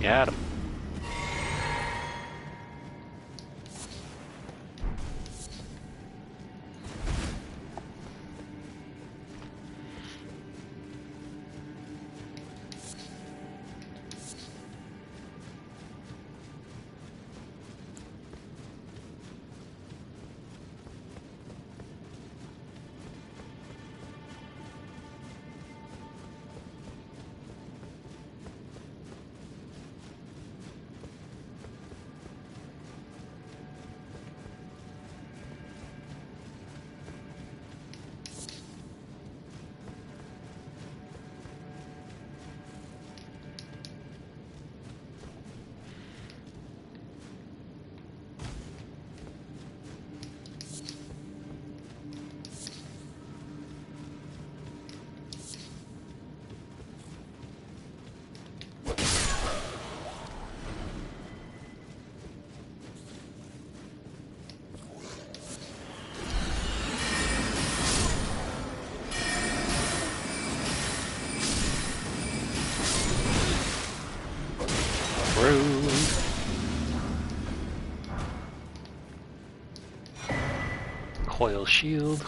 S1: Got him. Rude. Coil shield.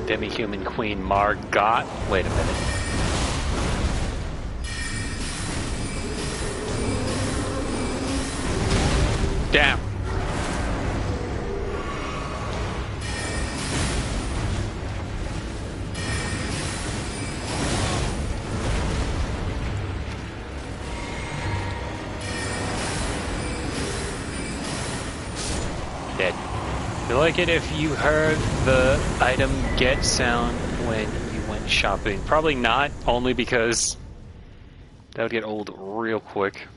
S1: Demi-human Queen Margot. Wait a minute. Damn. Dead. Feel like it if you heard the item get sound when you went shopping. Probably not, only because that would get old real quick.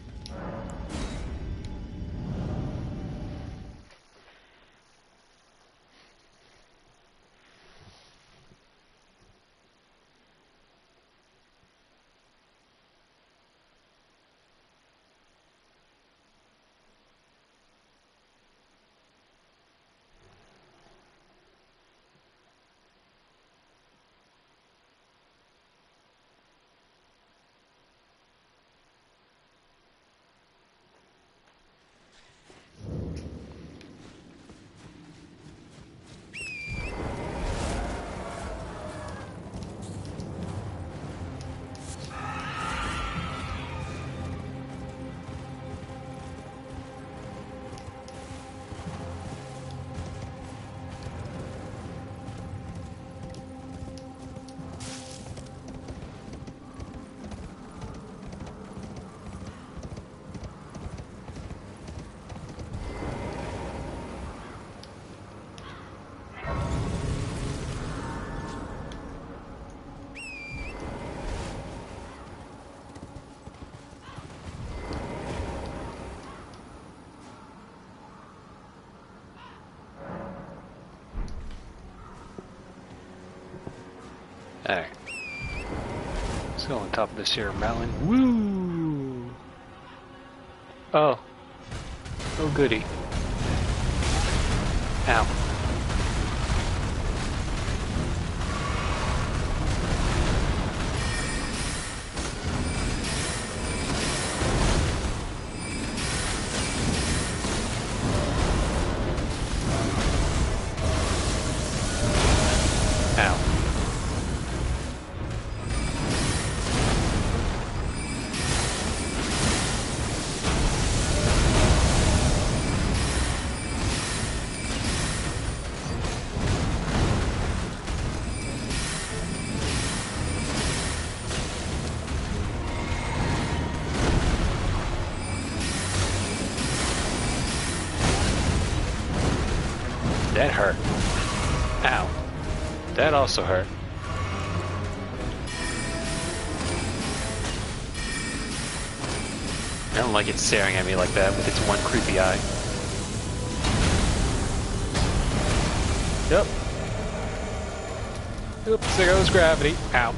S1: Alright. Let's go on top of this here mountain. Woo! Oh. Oh goody. Ow. Ow. That hurt. Ow. That also hurt. I don't like it staring at me like that with its one creepy eye. Yep. Oops, there goes gravity. Ow.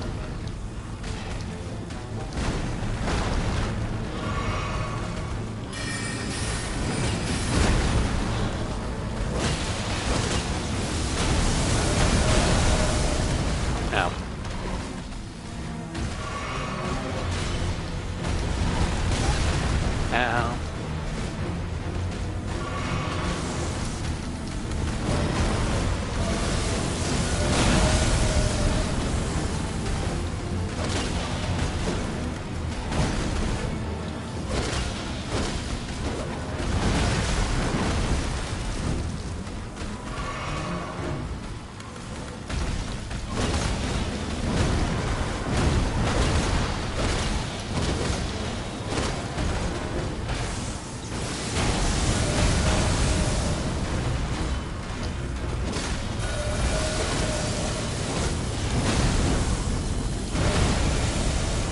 S1: Ow. Ow.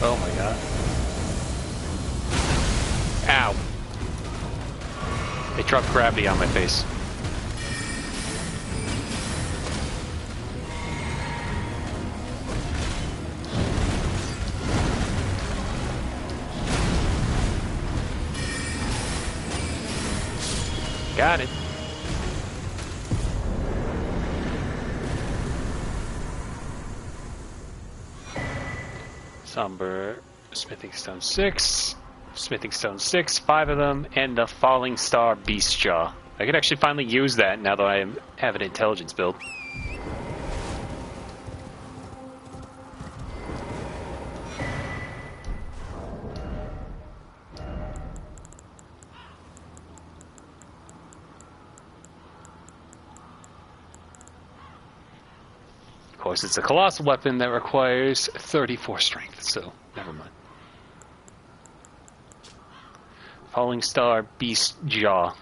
S1: Oh my god. Ow. They dropped gravity on my face. Got it. Somber Smithing Stone 6, Smithing Stone 6, 5 of them, and the Falling Star Beast Jaw. I could actually finally use that now that I have an intelligence build. course, it's a colossal weapon that requires 34 strength, so never mind. Falling Star Beast Jaw.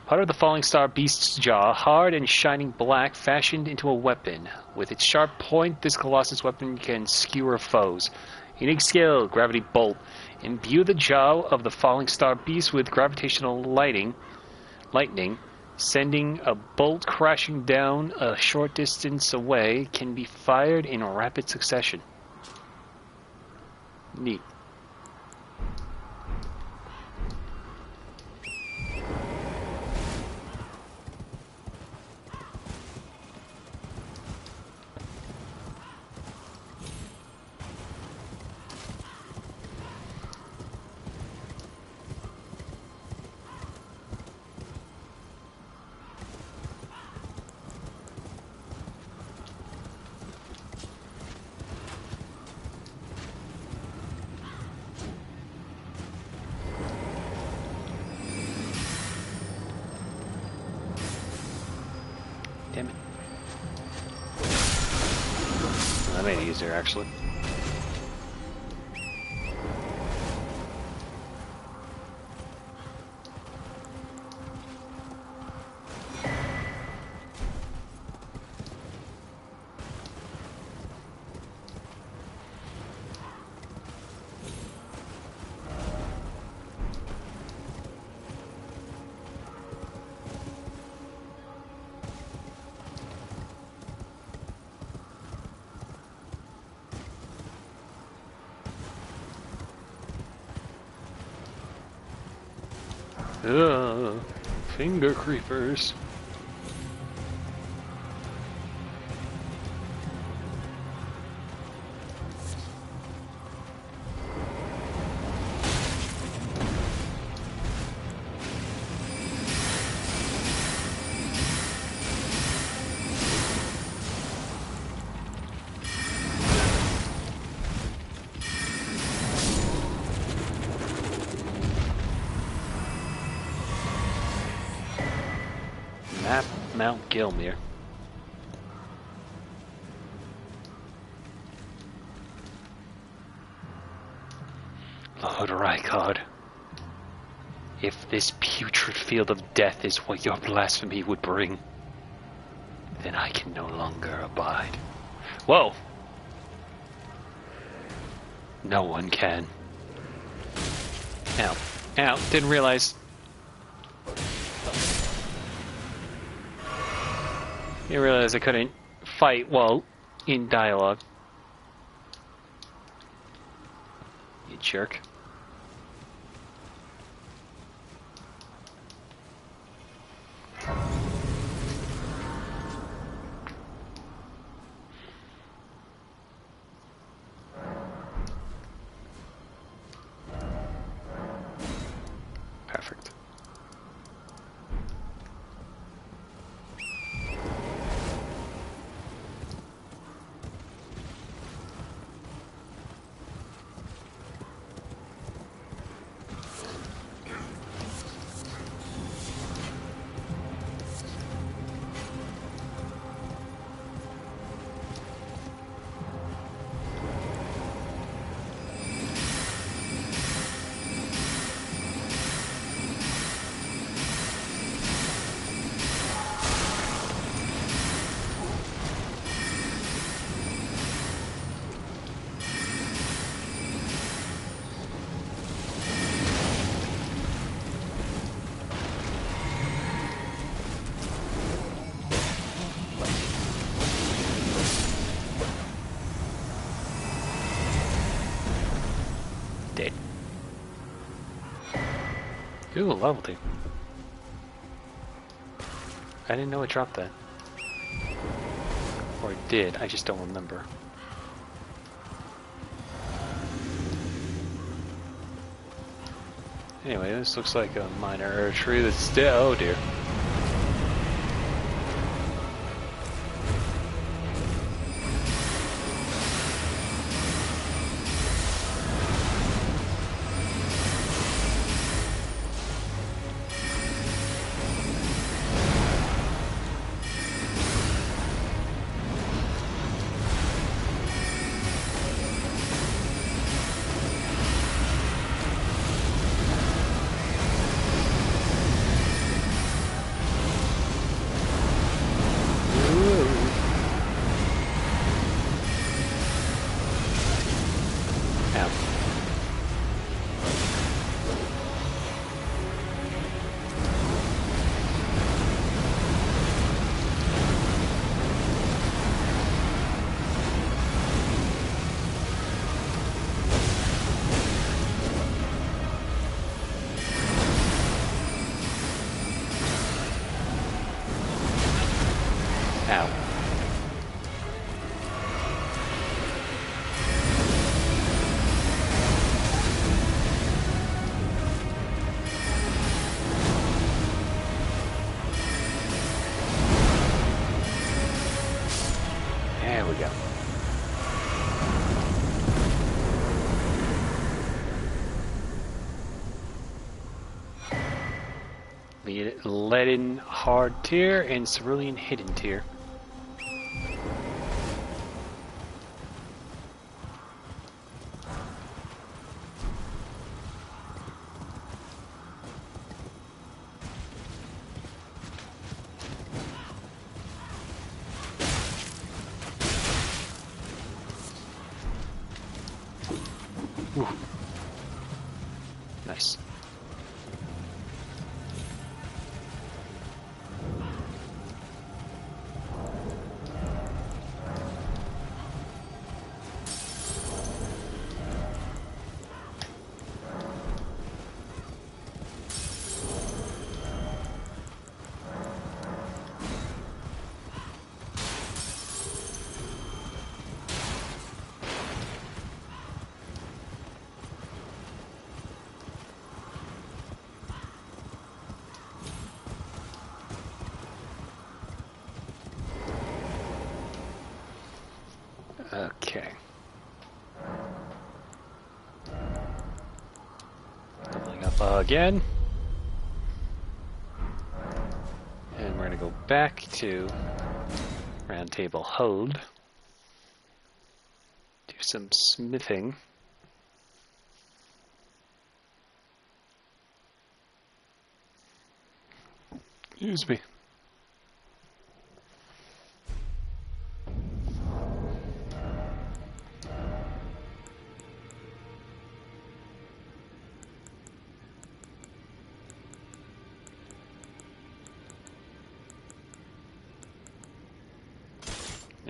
S1: Part of the Falling Star Beast's jaw, hard and shining black, fashioned into a weapon. With its sharp point, this colossus weapon can skewer foes. Unique skill, Gravity Bolt. Imbue the jaw of the Falling Star Beast with gravitational lightning, sending a bolt crashing down a short distance away, can be fired in rapid succession. Neat. Damn it. That made it easier, actually. Ugh, finger creepers. Mount Gilmere. Lord Rykard, if this putrid field of death is what your blasphemy would bring, then I can no longer abide. Whoa! No one can. Ow. Ow. Didn't realize. Didn't realize I couldn't fight while in dialogue. You jerk. Perfect. Dead. Ooh, level 2. I didn't know it dropped that. Or it did, I just don't remember. Anyway, this looks like a minor tree that's dead. Oh dear. Leaden hard tier and cerulean hidden tier. Ooh. Nice. Okay. Leveling up again. And we're going to go back to Round Table Hold. Do some smithing. Excuse me.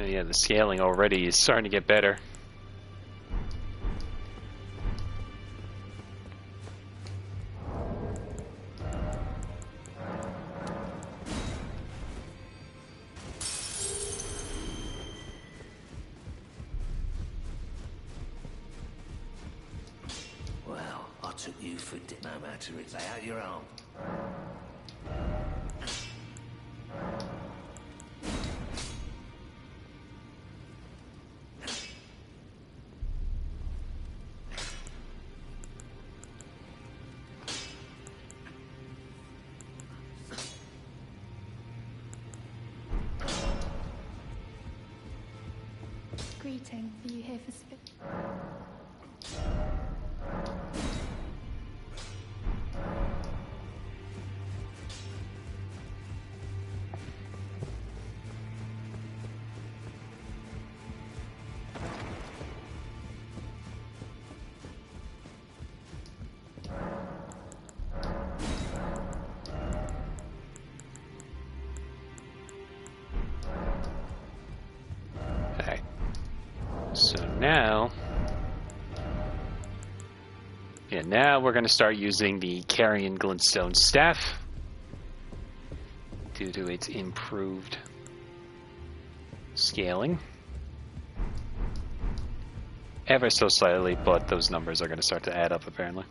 S1: Oh, yeah, the scaling already is starting to get better.
S5: Well, I took you for no matter it. Lay out your arm.
S7: Greeting. Are you here for spit?
S1: Okay. So now... Yeah, now we're going to start using the Carrion Glintstone Staff due to its improved scaling. Ever so slightly, but those numbers are going to start to add up apparently.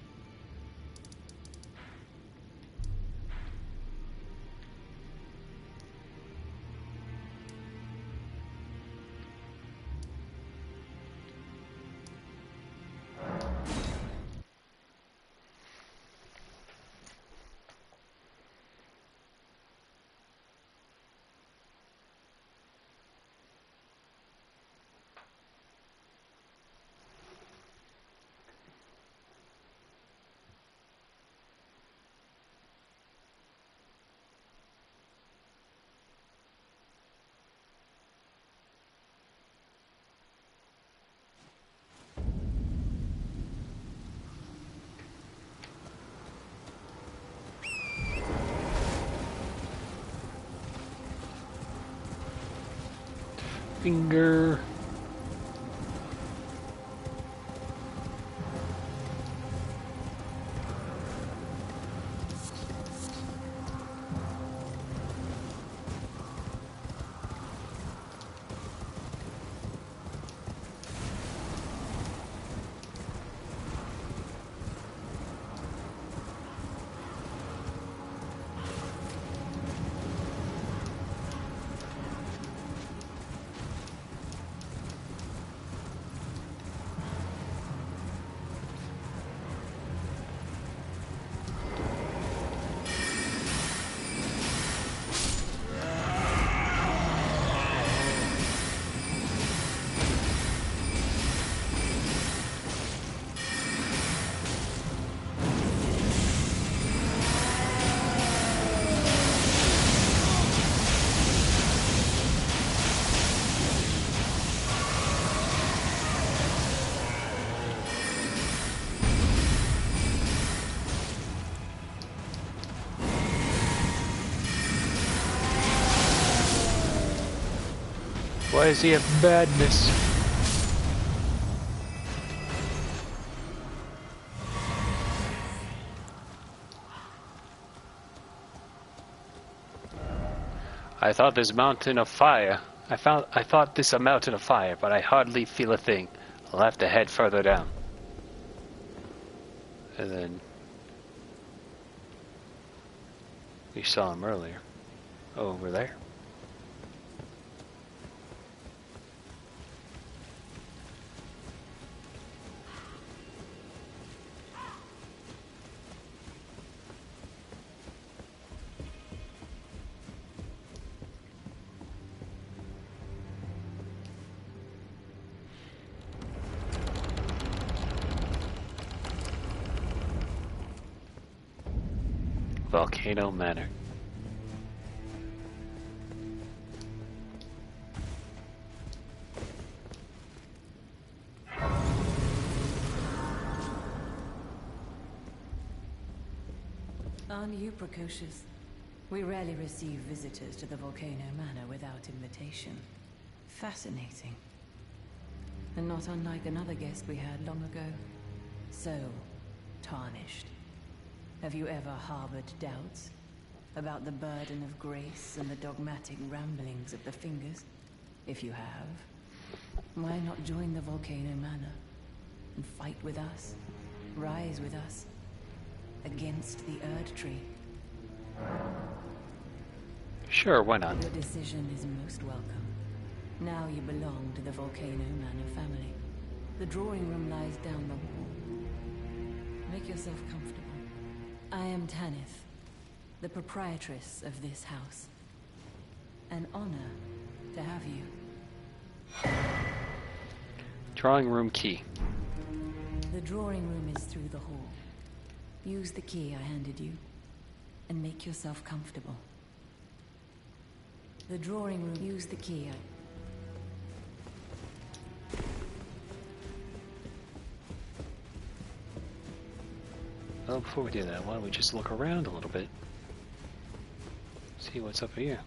S1: Finger. Why is he a badness? I thought this mountain of fire. I thought this a mountain of fire, but I hardly feel a thing. I'll have to head further down. And then we saw him earlier. Over there. Volcano Manor.
S8: Aren't you precocious? We rarely receive visitors to the Volcano Manor without invitation. Fascinating. And not unlike another guest we had long ago. So, Tarnished. Have you ever harbored doubts about the burden of grace and the dogmatic ramblings of the Fingers? If you have, why not join the Volcano Manor and fight with us, rise with us, against the Erd Tree?
S1: Sure, why not?
S8: Your decision is most welcome. Now you belong to the Volcano Manor family. The drawing room lies down the hall. Make yourself comfortable. I am Tanith, the proprietress of this house. An honor to have you.
S1: Drawing room key.
S8: The drawing room is through the hall. Use the key I handed you, and make yourself comfortable. The drawing room. Use the key
S1: Well, before we do that, why don't we just look around a little bit? See what's up here.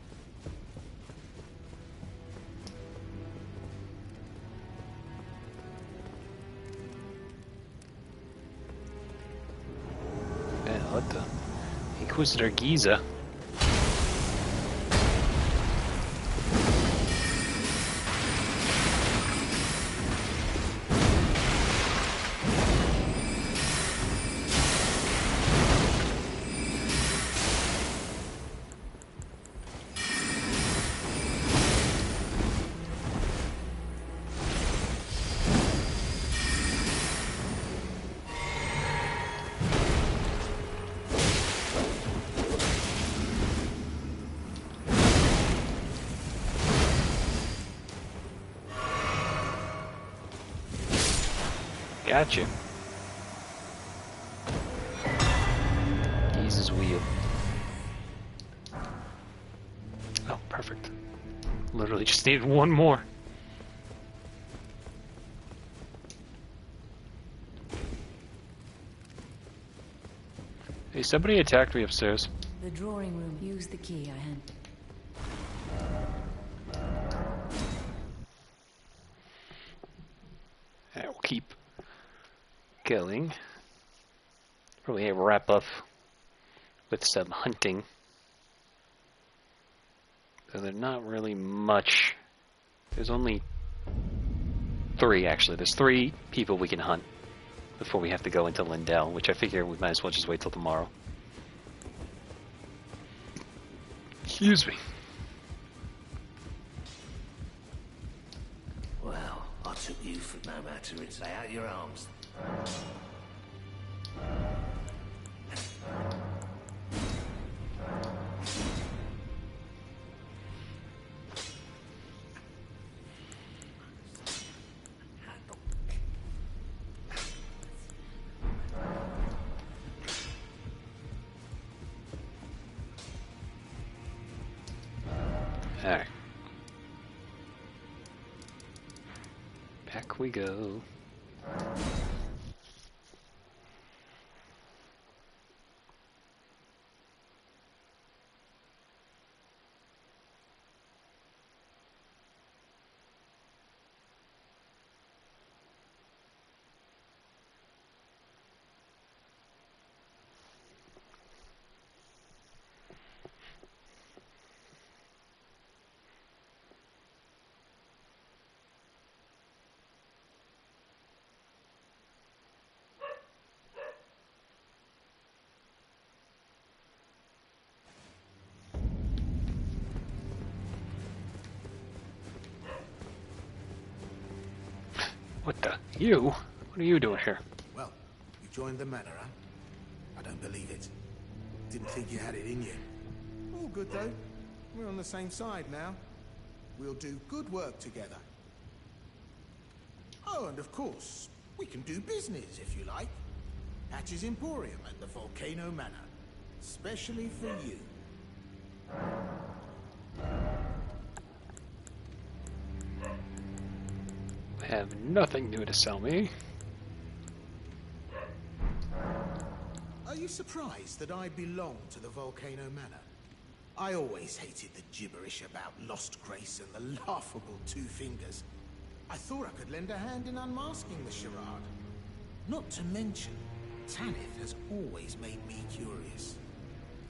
S1: Yeah, what the? Inquisitor Giza. Gotcha. Giza's wheel. Oh, perfect. Literally just needed one more. Hey, somebody attacked me upstairs.
S8: The drawing room. Use the key I hand.
S1: I will keep going. Probably wrap up with some hunting. So there's not really much. There's only 3 actually. There's 3 people we can hunt before we have to go into Lindell, which I figure we might as well just wait till tomorrow. Excuse me.
S5: Well, I took you for no matter it's lay out your arms.
S1: Alright. Back we go. What the? You? What are you doing here?
S2: Well, you joined the manor, huh? I don't believe it. Didn't think you had it in you. All good, though. We're on the same side now. We'll do good work together. Oh, and of course, we can do business, if you like. Hatch's Emporium at the Volcano Manor. Especially for you.
S1: Have nothing new to sell me.
S2: Are you surprised that I belong to the Volcano Manor? I always hated the gibberish about lost grace and the laughable Two Fingers. I thought I could lend a hand in unmasking the charade. Not to mention, Tanith has always made me curious.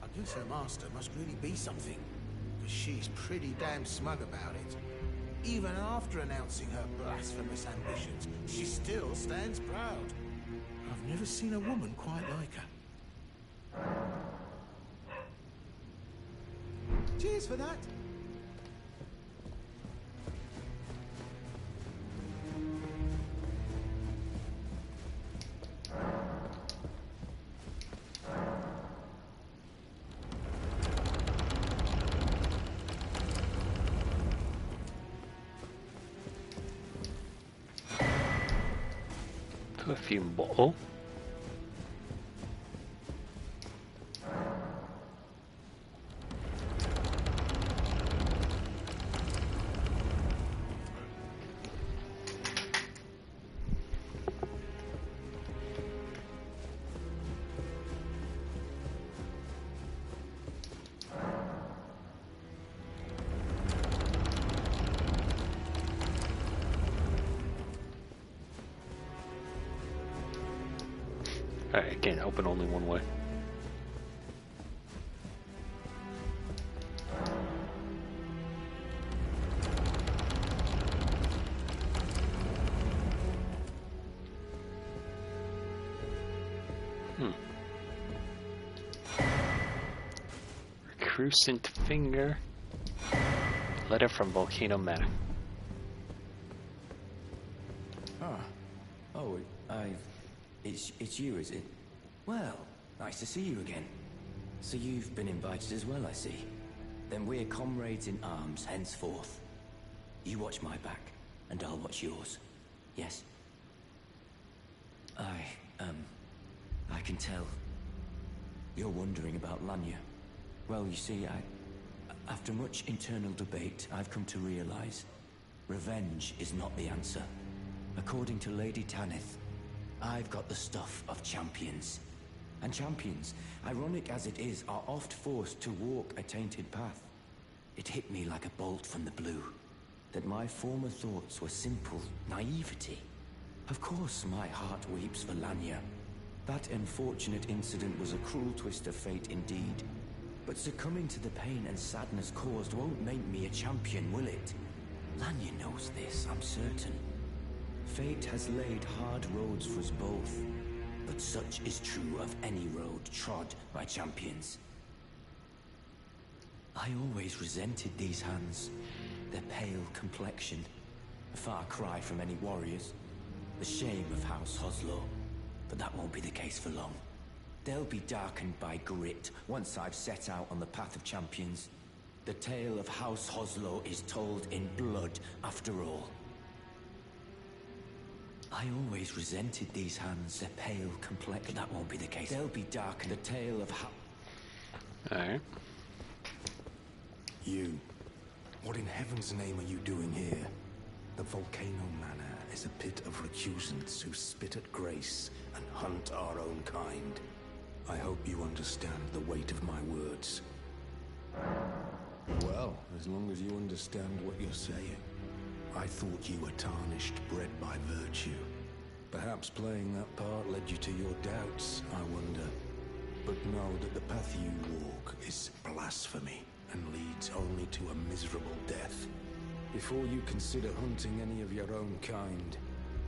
S2: I guess her master must really be something, because she's pretty damn smug about it. Even after announcing her blasphemous ambitions, she still stands proud. I've never seen a woman quite like her. Cheers for that.
S1: Perfume bottle. Alright, I can't open only one way. Recusant finger. Letter from Volcano Manor.
S5: Oh, it's you, is it? Well, nice to see you again. So you've been invited as well, I see. Then we're comrades in arms henceforth. You watch my back, and I'll watch yours. Yes? I can tell. You're wondering about Lanya. Well, you see, after much internal debate, I've come to realize revenge is not the answer. According to Lady Tanith, I've got the stuff of champions. And champions, ironic as it is, are oft forced to walk a tainted path. It hit me like a bolt from the blue, that my former thoughts were simple naivety. Of course my heart weeps for Lanya. That unfortunate incident was a cruel twist of fate indeed. But succumbing to the pain and sadness caused won't make me a champion, will it? Lanya knows this, I'm certain. Fate has laid hard roads for us both, but such is true of any road trod by champions. I always resented these hands, their pale complexion, a far cry from any warriors, the shame of House Hoslow, but that won't be the case for long. They'll be darkened by grit once I've set out on the path of champions. The tale of House Hoslow is told in blood, after all. I always resented these hands, their pale complexion. That won't be the case. They'll be dark. The tale of how...
S1: Alright.
S4: You. What in heaven's name are you doing here? The Volcano Manor is a pit of recusants who spit at grace and hunt our own kind. I hope you understand the weight of my words. Well, as long as you understand what you're saying. I thought you were tarnished, bred by virtue. Perhaps playing that part led you to your doubts, I wonder. But know that the path you walk is blasphemy and leads only to a miserable death. Before you consider hunting any of your own kind,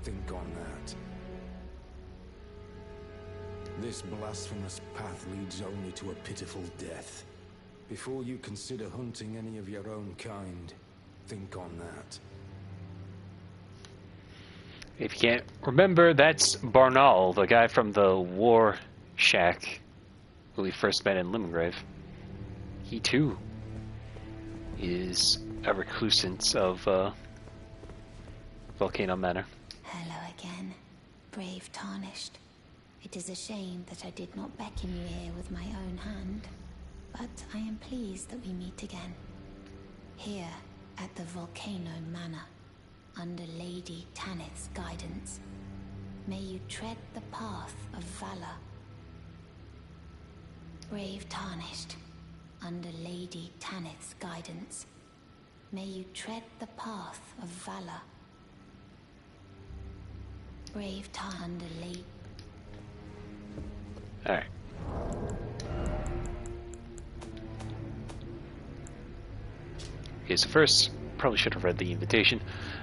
S4: think on that. This blasphemous path leads only to a pitiful death. Before you consider hunting any of your own kind, think on that.
S1: If you can't remember, that's Barnal, the guy from the War Shack who we first met in Limgrave. He too is a reclusant of Volcano Manor.
S9: Hello again, brave Tarnished. It is a shame that I did not beckon you here with my own hand, but I am pleased that we meet again. Here at the Volcano Manor, under Lady Tanith's guidance. May you tread the path of valor. Brave Tarnished, under Lady Tanith's guidance. May you tread the path of valor. Brave under Lady...
S1: Alright. Okay, so first, probably should have read the invitation.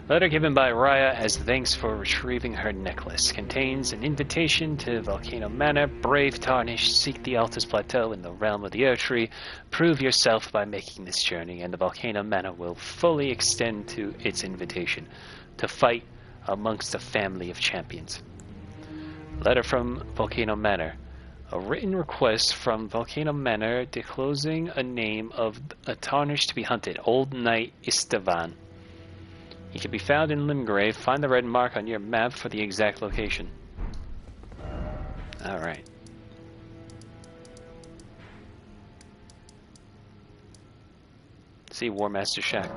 S1: Letter given by Raya as thanks for retrieving her necklace. Contains an invitation to Volcano Manor. Brave Tarnished, seek the Altus Plateau in the realm of the Earth Tree. Prove yourself by making this journey, and the Volcano Manor will fully extend to its invitation to fight amongst a family of champions. Letter from Volcano Manor. A written request from Volcano Manor disclosing a name of a Tarnished to be hunted, Old Knight Istvan. He can be found in Limgrave. Find the red mark on your map for the exact location. Alright. See War Master Shack.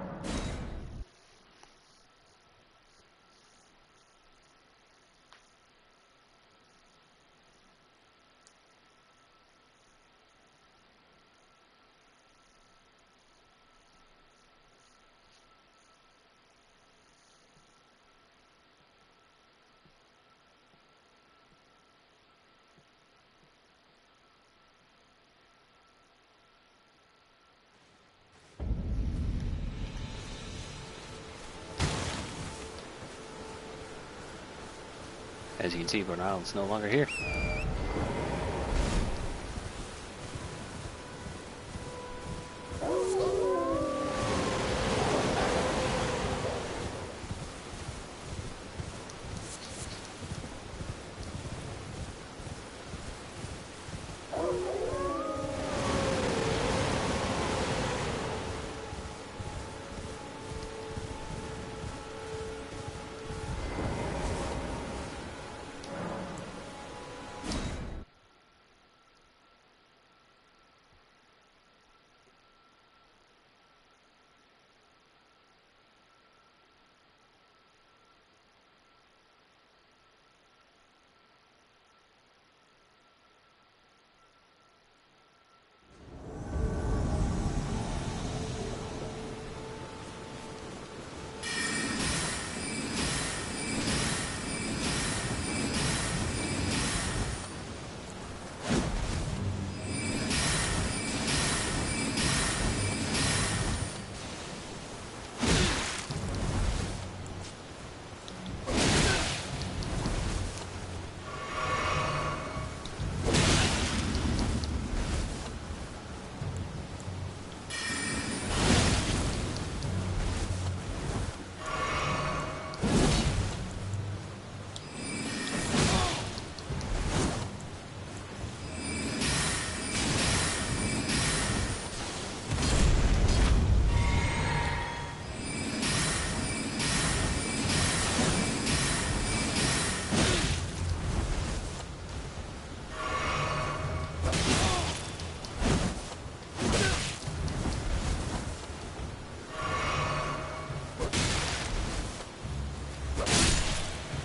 S1: As you can see, Bernal is no longer here.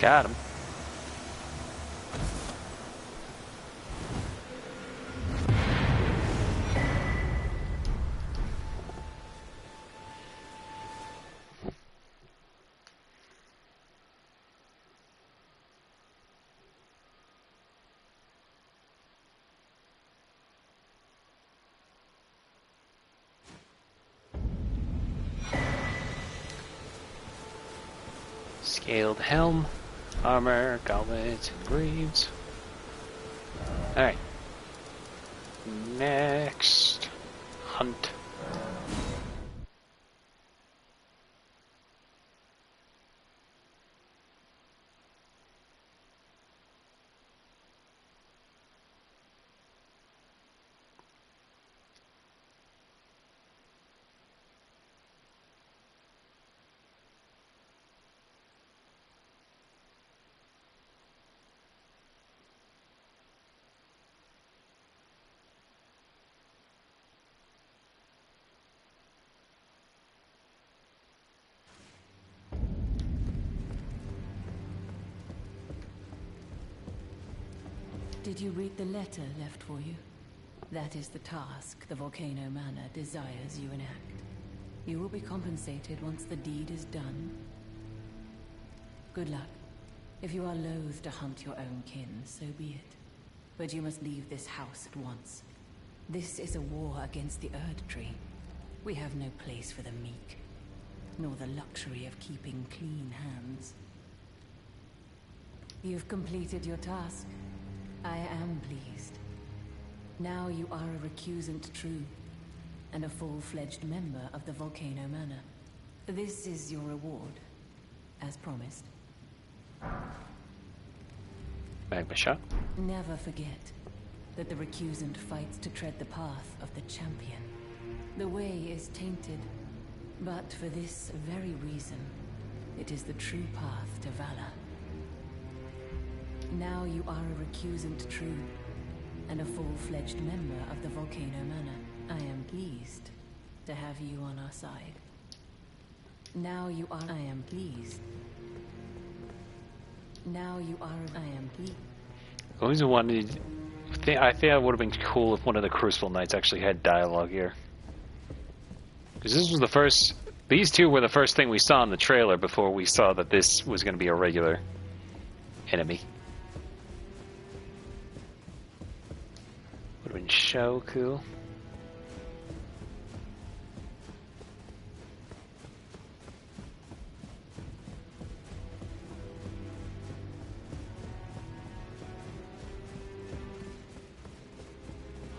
S1: Got him. Scaled helm, armor, gauntlets, and greaves. Alright. Next. Hunt.
S8: Did you read the letter left for you? That is the task the Volcano Manor desires you enact. You will be compensated once the deed is done. Good luck. If you are loath to hunt your own kin, so be it. But you must leave this house at once. This is a war against the Erd Tree. We have no place for the meek, nor the luxury of keeping clean hands. You've completed your task. I am pleased. Now you are a recusant true, and a full-fledged member of the Volcano Manor. This is your reward, as promised.
S1: Magma shot.
S8: Never forget that the recusant fights to tread the path of the champion. The way is tainted, but for this very reason, it is the true path to valor. Now you are a recusant true, and a full-fledged member of the Volcano Manor. I am pleased to have you on our side. Now you are... I am pleased. Now you are... I am pleased.
S1: I always wanted... I think it would have been cool if one of the Crucible Knights actually had dialogue here. Because this was the first... These two were the first thing we saw in the trailer before we saw that this was going to be a regular enemy. Would have been so cool.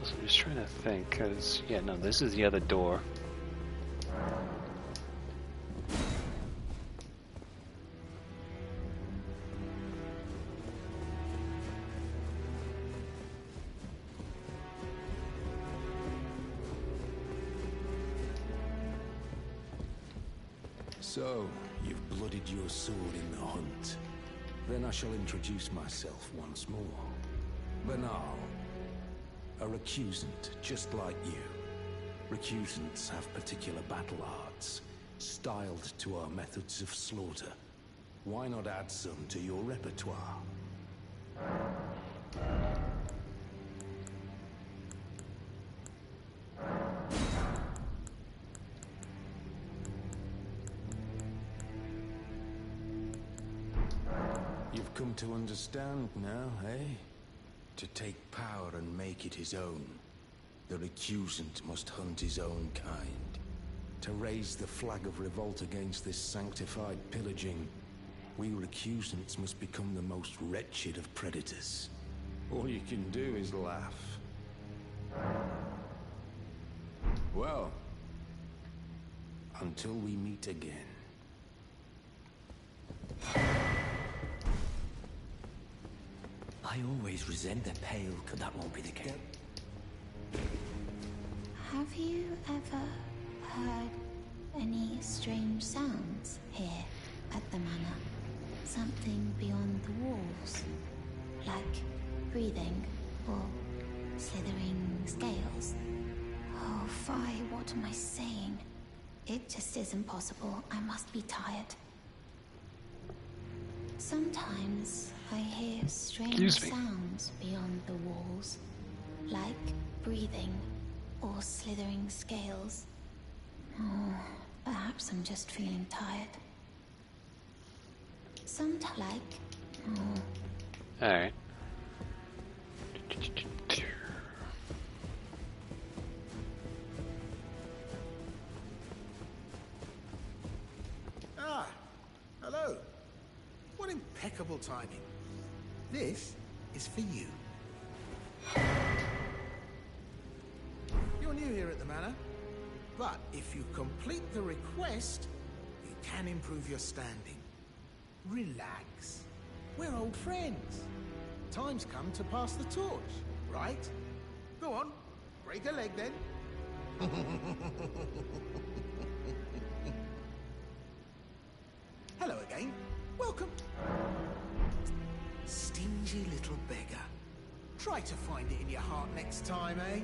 S1: I'm just trying to think, because, yeah, no, this is the other door.
S10: So, you've blooded your sword in the hunt. Then I shall introduce myself once more. Banal. A recusant, just like you. Recusants have particular battle arts, styled to our methods of slaughter. Why not add some to your repertoire? You've come to understand now, eh? To take power and make it his own, the recusant must hunt his own kind. To raise the flag of revolt against this sanctified pillaging, we recusants must become the most wretched of predators. All you can do is laugh. Well, until we meet again.
S5: I always resent their pale, but that won't be the case.
S9: Have you ever heard any strange sounds here at the manor? Something beyond the walls? Like breathing or slithering scales? Oh, Fi, what am I saying? It just isn't possible. I must be tired. Sometimes I hear strange sounds beyond the walls, like breathing or slithering scales. Oh, perhaps I'm just feeling tired. Sometimes, like... Oh.
S1: Alright.
S2: Ah, hello. What impeccable timing. This is for you. You're new here at the manor, but if you complete the request, you can improve your standing. Relax. We're old friends. Time's come to pass the torch, right? Go on, break a leg then. Hello again. Welcome. Stingy little beggar. Try to find it in your heart next time, eh?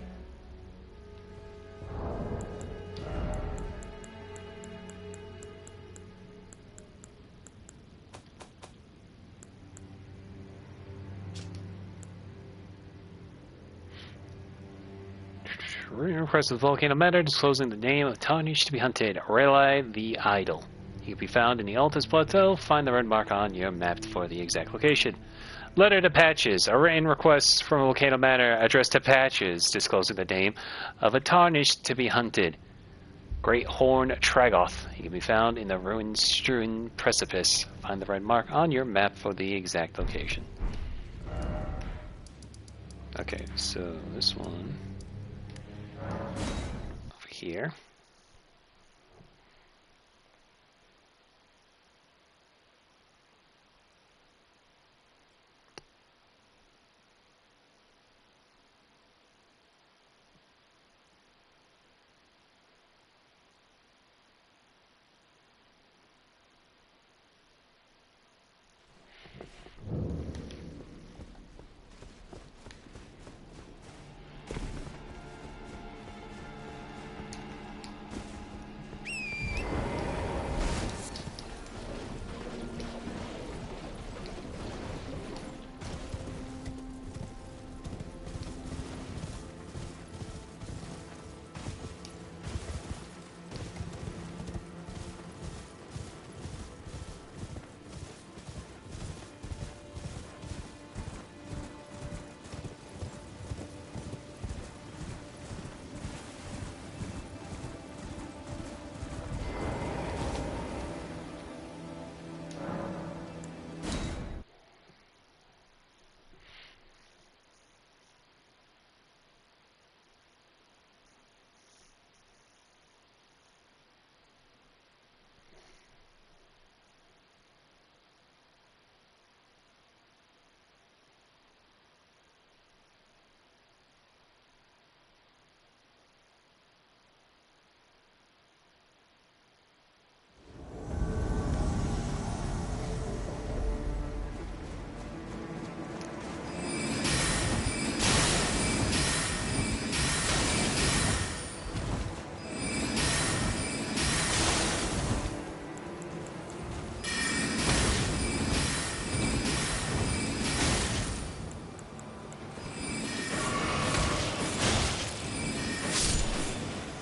S1: Request of the Volcano Matter disclosing the name of Tarnished to be hunted. Relay the Idol. He can be found in the Altus Plateau. Find the red mark on your map for the exact location. Letter to Patches. A written request from Volcano Manor addressed to Patches disclosing the name of a Tarnished to be hunted. Great Horn Tragoth. He can be found in the ruin-strewn precipice. Find the red mark on your map for the exact location. Okay, so this one over here.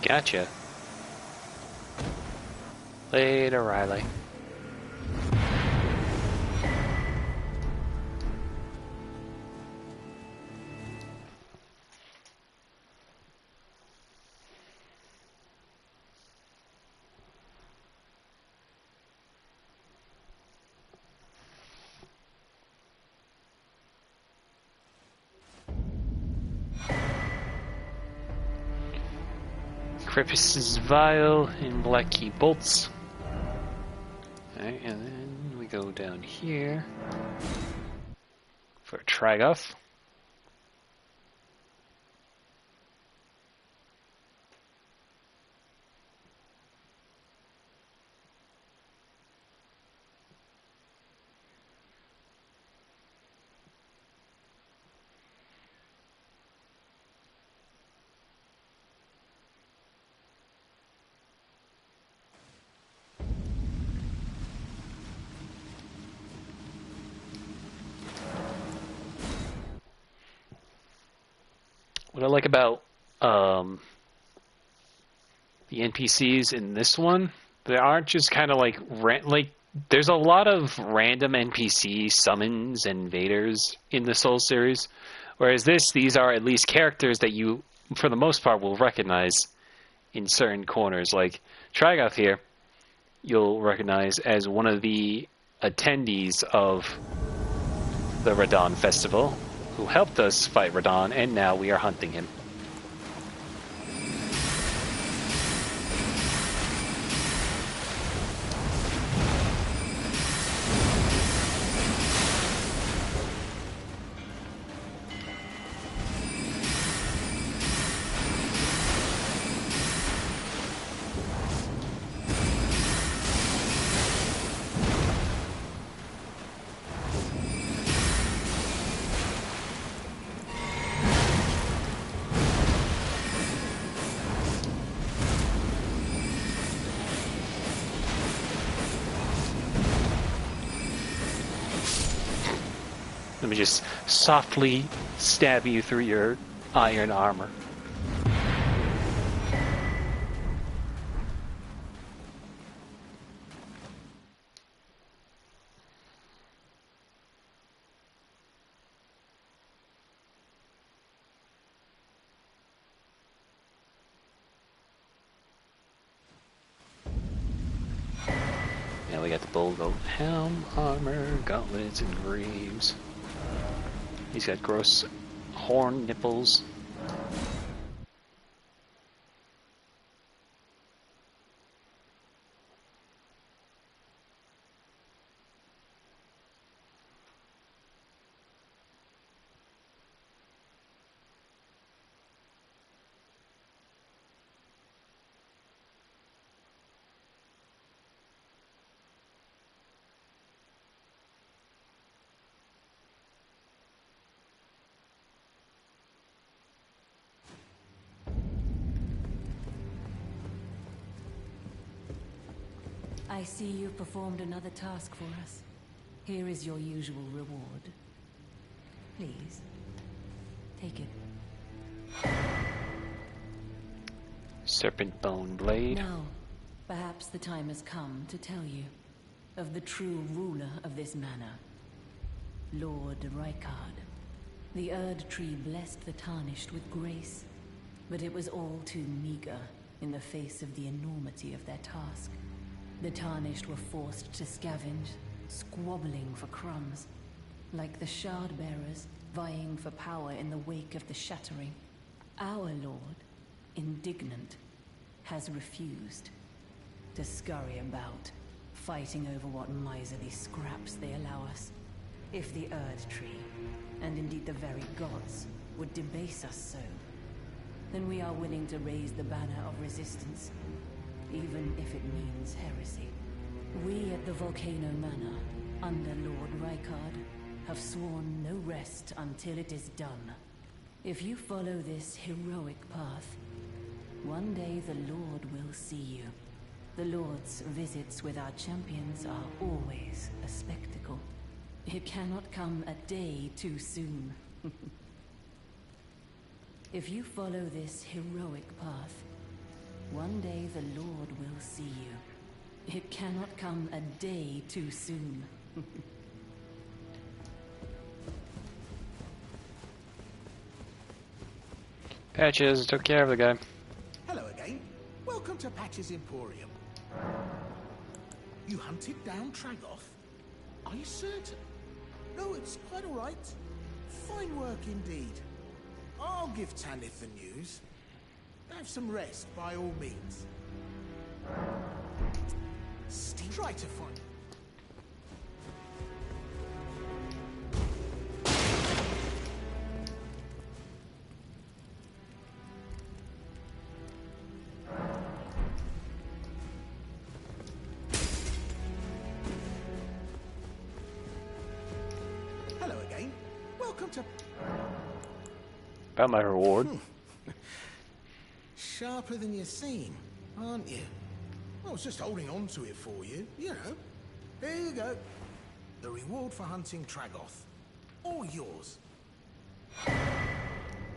S1: Gotcha. Later, Riley. Crepus's Vial and Black Key Bolts. Alright, and then we go down here for Tragoth. What I like about the NPCs in this one, they aren't just kind of like there's a lot of random NPC summons and invaders in the Soul series, whereas these are at least characters that you, for the most part, will recognize in certain corners. Like Tragoth here, you'll recognize as one of the attendees of the Radon Festival, who helped us fight Radon, and now we are hunting him. Let me just softly stab you through your iron armor. we got the bull goat. Helm, armor, gauntlets, and greaves. He's got gross horn nipples.
S8: I see you've performed another task for us. Here is your usual reward. Please, take it.
S1: Serpent bone blade.
S8: Now, perhaps the time has come to tell you of the true ruler of this manor, Lord Rykard. The Erd Tree blessed the Tarnished with grace, but it was all too meager in the face of the enormity of their task. The Tarnished were forced to scavenge, squabbling for crumbs, like the Shard Bearers vying for power in the wake of the Shattering. Our Lord, indignant, has refused to scurry about, fighting over what miserly scraps they allow us. If the Erd Tree, and indeed the very gods, would debase us so, then we are willing to raise the banner of resistance, even if it means heresy. We at the Volcano Manor, under Lord Rykard, have sworn no rest until it is done. If you follow this heroic path, one day the Lord will see you. The Lord's visits with our champions are always a spectacle. It cannot come a day too soon. If you follow this heroic path, one day the Lord will see you. It cannot come a day too soon.
S1: Patches took care of the guy.
S2: Hello again. Welcome to Patch's Emporium. You hunted down Tragoth? Are you certain? No, it's quite all right. Fine work indeed. I'll give Tanith the news. Have some rest, by all means. Try to find... Hello again. Welcome to...
S1: About my reward.
S2: Sharper than you seem, aren't you? I was just holding on to it for you, you know. Here you go. The reward for hunting Tragoth. All yours.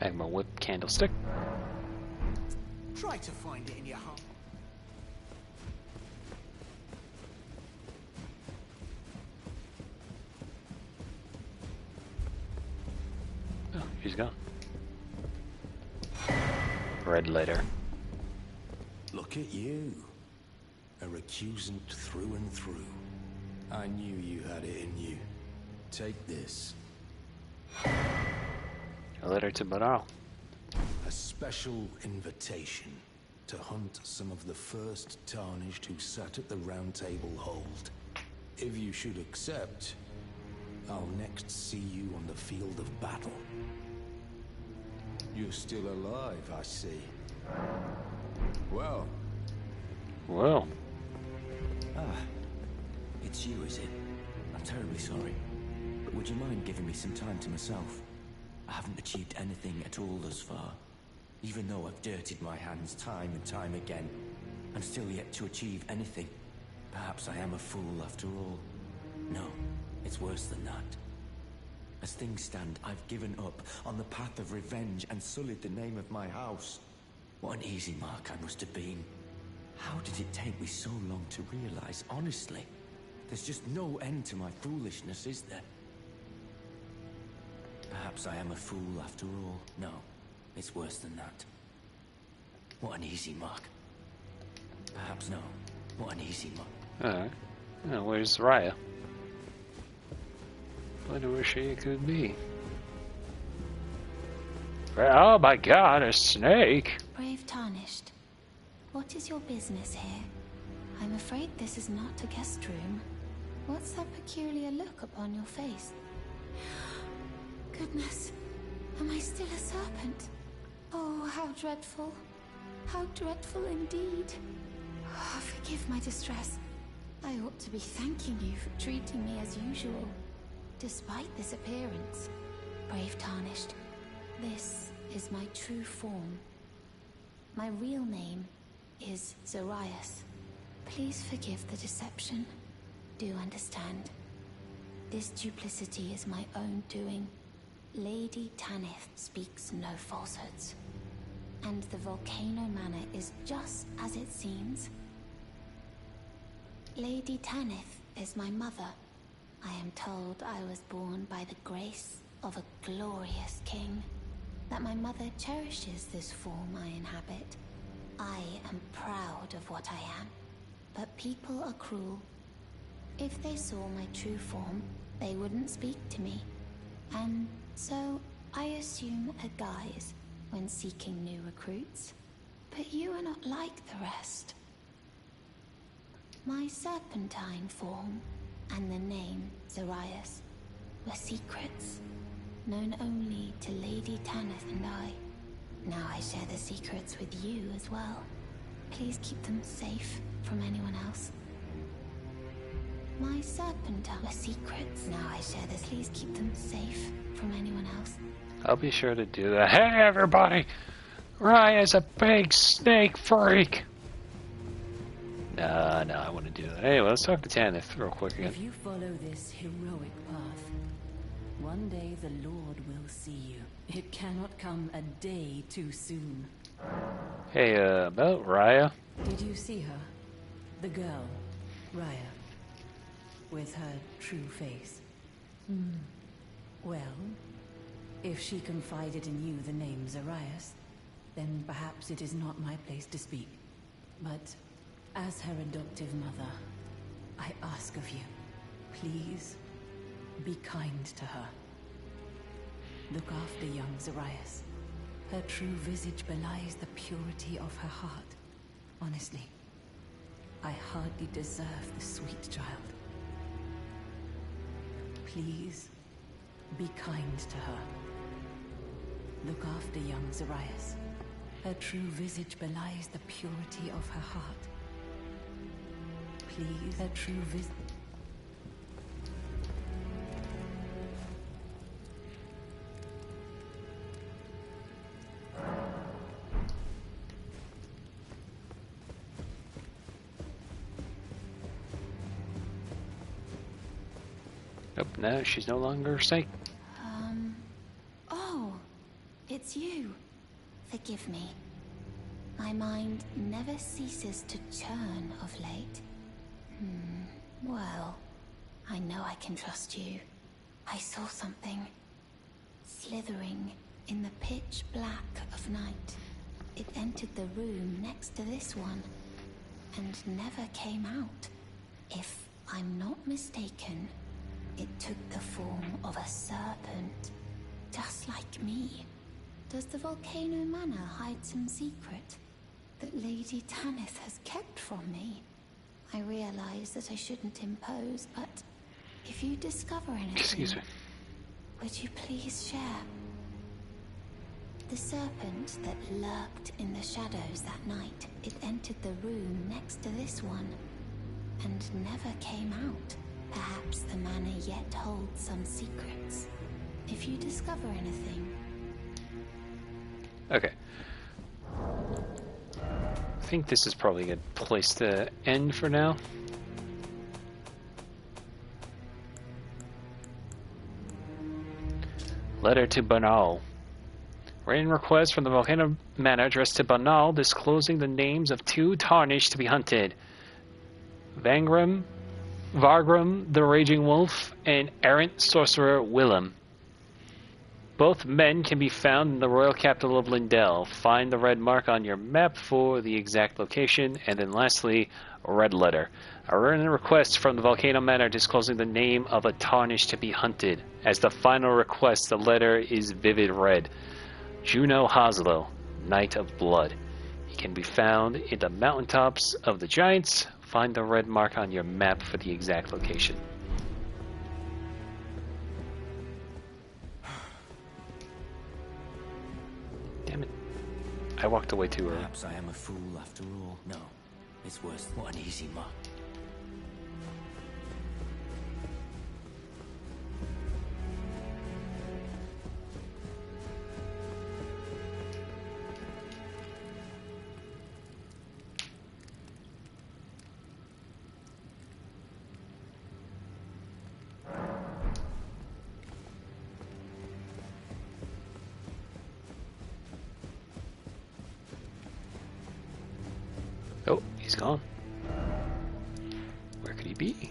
S1: Magma whip candlestick.
S2: Try to find it in your heart.
S1: Oh, she's gone. Red letter.
S10: Look at you. A recusant through and through. I knew you had it in you. Take this.
S1: A letter to Baral.
S10: A special invitation to hunt some of the first Tarnished who sat at the Round Table hold. If you should accept, I'll next see you on the field of battle. You're still alive, I see. Well.
S1: Well.
S5: Ah, it's you, is it? I'm terribly sorry. But would you mind giving me some time to myself? I haven't achieved anything at all thus far. Even though I've dirtied my hands time and time again, I'm still yet to achieve anything. Perhaps I am a fool after all. No, it's worse than that. As things stand, I've given up on the path of revenge and sullied the name of my house. What an easy mark I must have been. How did it take me so long to realize, honestly? There's just no end to my foolishness, is there? Perhaps I am a fool after all. No, it's worse than that. What an easy mark. Perhaps no. What an easy mark.
S1: Alright. Oh, where's Raya? Wonder where she could be. Oh my god, a snake!
S9: Brave Tarnished, what is your business here? I'm afraid this is not a guest room. What's that peculiar look upon your face? Goodness, am I still a serpent? Oh, how dreadful. How dreadful indeed. Oh, forgive my distress. I ought to be thanking you for treating me as usual. Despite this appearance, Brave Tarnished, this is my true form. My real name is Zarias. Please forgive the deception. Do understand. This duplicity is my own doing. Lady Tanith speaks no falsehoods. And the Volcano Manor is just as it seems. Lady Tanith is my mother. I am told I was born by the grace of a glorious king. That my mother cherishes this form I inhabit. I am proud of what I am. But people are cruel. If they saw my true form, they wouldn't speak to me. And so I assume a guise when seeking new recruits. But you are not like the rest. My serpentine form and the name Zarias were secrets, known only to Lady Tanith and I. Now I share the secrets with you as well. Please keep them safe from anyone else. My serpentine were secrets. Now I share this. Please keep them safe from anyone else.
S1: I'll be sure to do that. Hey everybody! Raya's a big snake freak! No, I want to do that. Anyway, let's talk to Tanith real quick again.
S8: If you follow this heroic path, one day the Lord will see you. It cannot come a day too soon.
S1: Hey, about Raya.
S8: Did you see her? The girl, Raya, with her true face. Well, if she confided in you the name Zarias, then perhaps it is not my place to speak. But as her adoptive mother, I ask of you, please be kind to her. Look after young Zarias. Her true visage belies the purity of her heart. Honestly, I hardly deserve the sweet child. Please be kind to her. Look after young Zarias. Her true visage belies the purity of her heart. Please, her true visage.
S1: Nope, no, she's no longer a snake.
S9: Oh, it's you. Forgive me. My mind never ceases to churn of late. Well, I know I can trust you. I saw something slithering in the pitch black of night. It entered the room next to this one and never came out. If I'm not mistaken, it took the form of a serpent, just like me. Does the Volcano Manor hide some secret that Lady Tanith has kept from me? I realize that I shouldn't impose, but if you discover anything,
S1: Excuse me.
S9: would you please share? The serpent that lurked in the shadows that night, it entered the room next to this one and never came out. Perhaps the manor yet holds some secrets. If you discover anything...
S1: Okay. I think this is probably a good place to end for now. Letter to Banal. Written request from the Volcano Manor addressed to Banal disclosing the names of 2 Tarnished to be hunted. Vargrim, the Raging Wolf, and errant sorcerer Willem. Both men can be found in the royal capital of Lindell. Find the red mark on your map for the exact location. And then lastly, a red letter. A written request from the Volcano Manor disclosing the name of a Tarnished to be hunted. As the final request, the letter is vivid red. Juno Hoslow, Knight of Blood. He can be found in the mountaintops of the Giants. Find the red mark on your map for the exact location. Damn it. I walked away too early.
S5: Perhaps I am a fool after all. No, it's worse than what an easy mark.
S1: Oh, he's gone. Where could he be?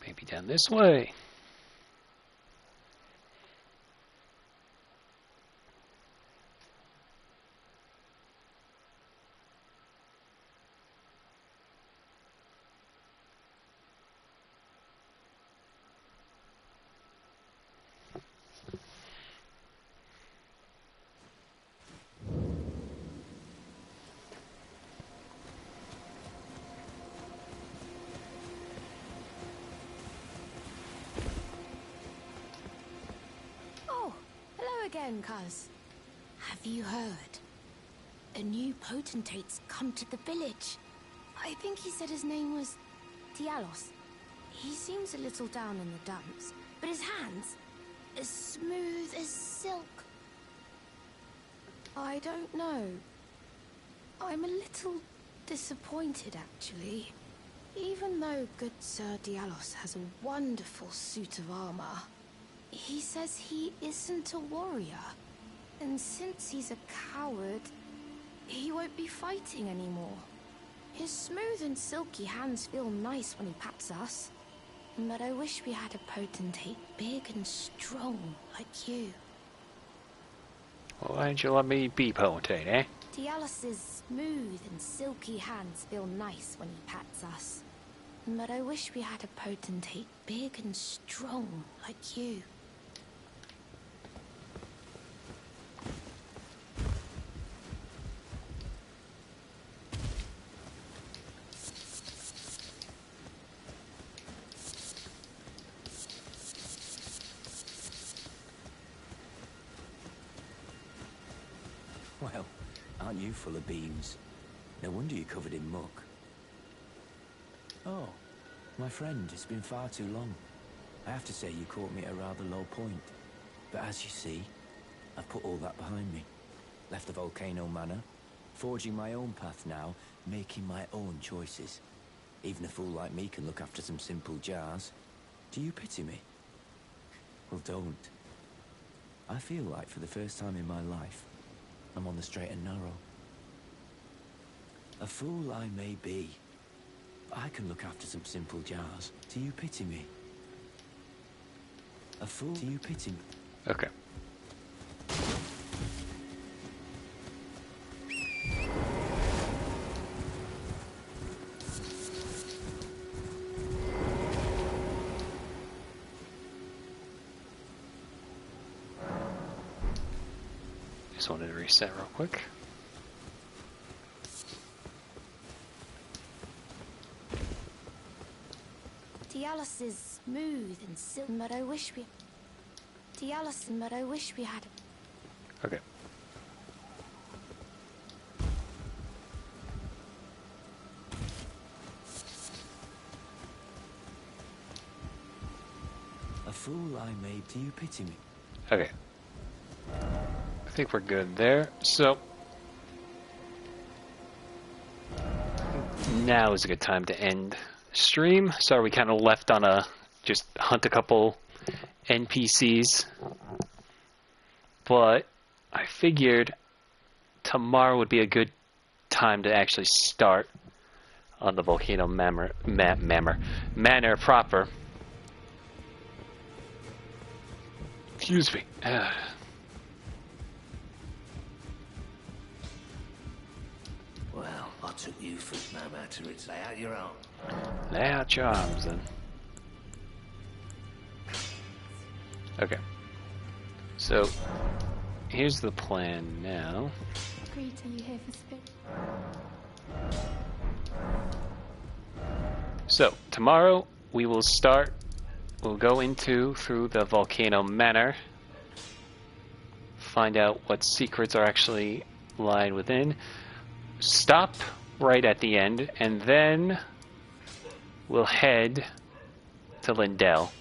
S1: Maybe down this way.
S9: Again, cuz. Have you heard? A new potentate's come to the village. I think he said his name was Dialos. He seems a little down in the dumps, but his hands, as smooth as silk. I don't know. I'm a little disappointed, actually. Even though good Sir Dialos has a wonderful suit of armor, he says he isn't a warrior, and since he's a coward, he won't be fighting anymore. His smooth and silky hands feel nice when he pats us, but I wish we had a potentate big and strong like you.
S1: Well, why don't you let me be potentate, eh?
S9: Dialos's smooth and silky hands feel nice when he pats us, but I wish we had a potentate big and strong like you.
S5: Well, aren't you full of beans? No wonder you're covered in muck. Oh, my friend, it's been far too long. I have to say you caught me at a rather low point. But as you see, I've put all that behind me. Left the Volcano Manor, forging my own path now, making my own choices. Even a fool like me can look after some simple jars. Do you pity me? Well, don't. I feel like for the first time in my life, I'm on the straight and narrow. A fool I may be, but I can look after some simple jars. Do you pity me? A fool? Do you pity me?
S1: Okay. Just wanted to reset real quick.
S9: Dialos is smooth and silky, but I wish we... but I wish we had...
S1: Okay.
S5: A fool I may... Do you pity me?
S1: Okay. I think we're good there. So... now is a good time to end stream. Sorry we kind of left on a... just hunt a couple NPCs. But I figured tomorrow would be a good time to actually start on the Volcano Manor proper. Excuse me.
S11: Well, I took you for no matter it's lay out your arm.
S1: Lay out your arms then. Okay. So, here's the plan now.
S7: Greet, are you here for spit?
S1: So, tomorrow we will start, we'll go through the Volcano Manor, find out what secrets are actually lying within, stop right at the end, and then we'll head to Lindell.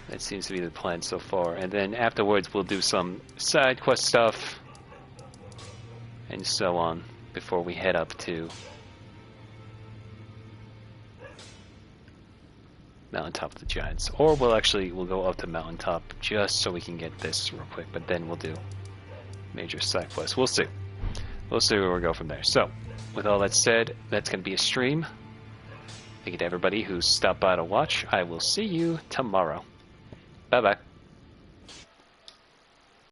S1: That seems to be the plan so far. And then afterwards we'll do some side quest stuff and so on before we head up to Mountaintop of the Giants. Or we'll go up to Mountaintop just so we can get this real quick, but then we'll do major side quests. We'll see. We'll see where we go from there. So, with all that said, that's going to be a stream. Thank you to everybody who stopped by to watch. I will see you tomorrow. Bye-bye.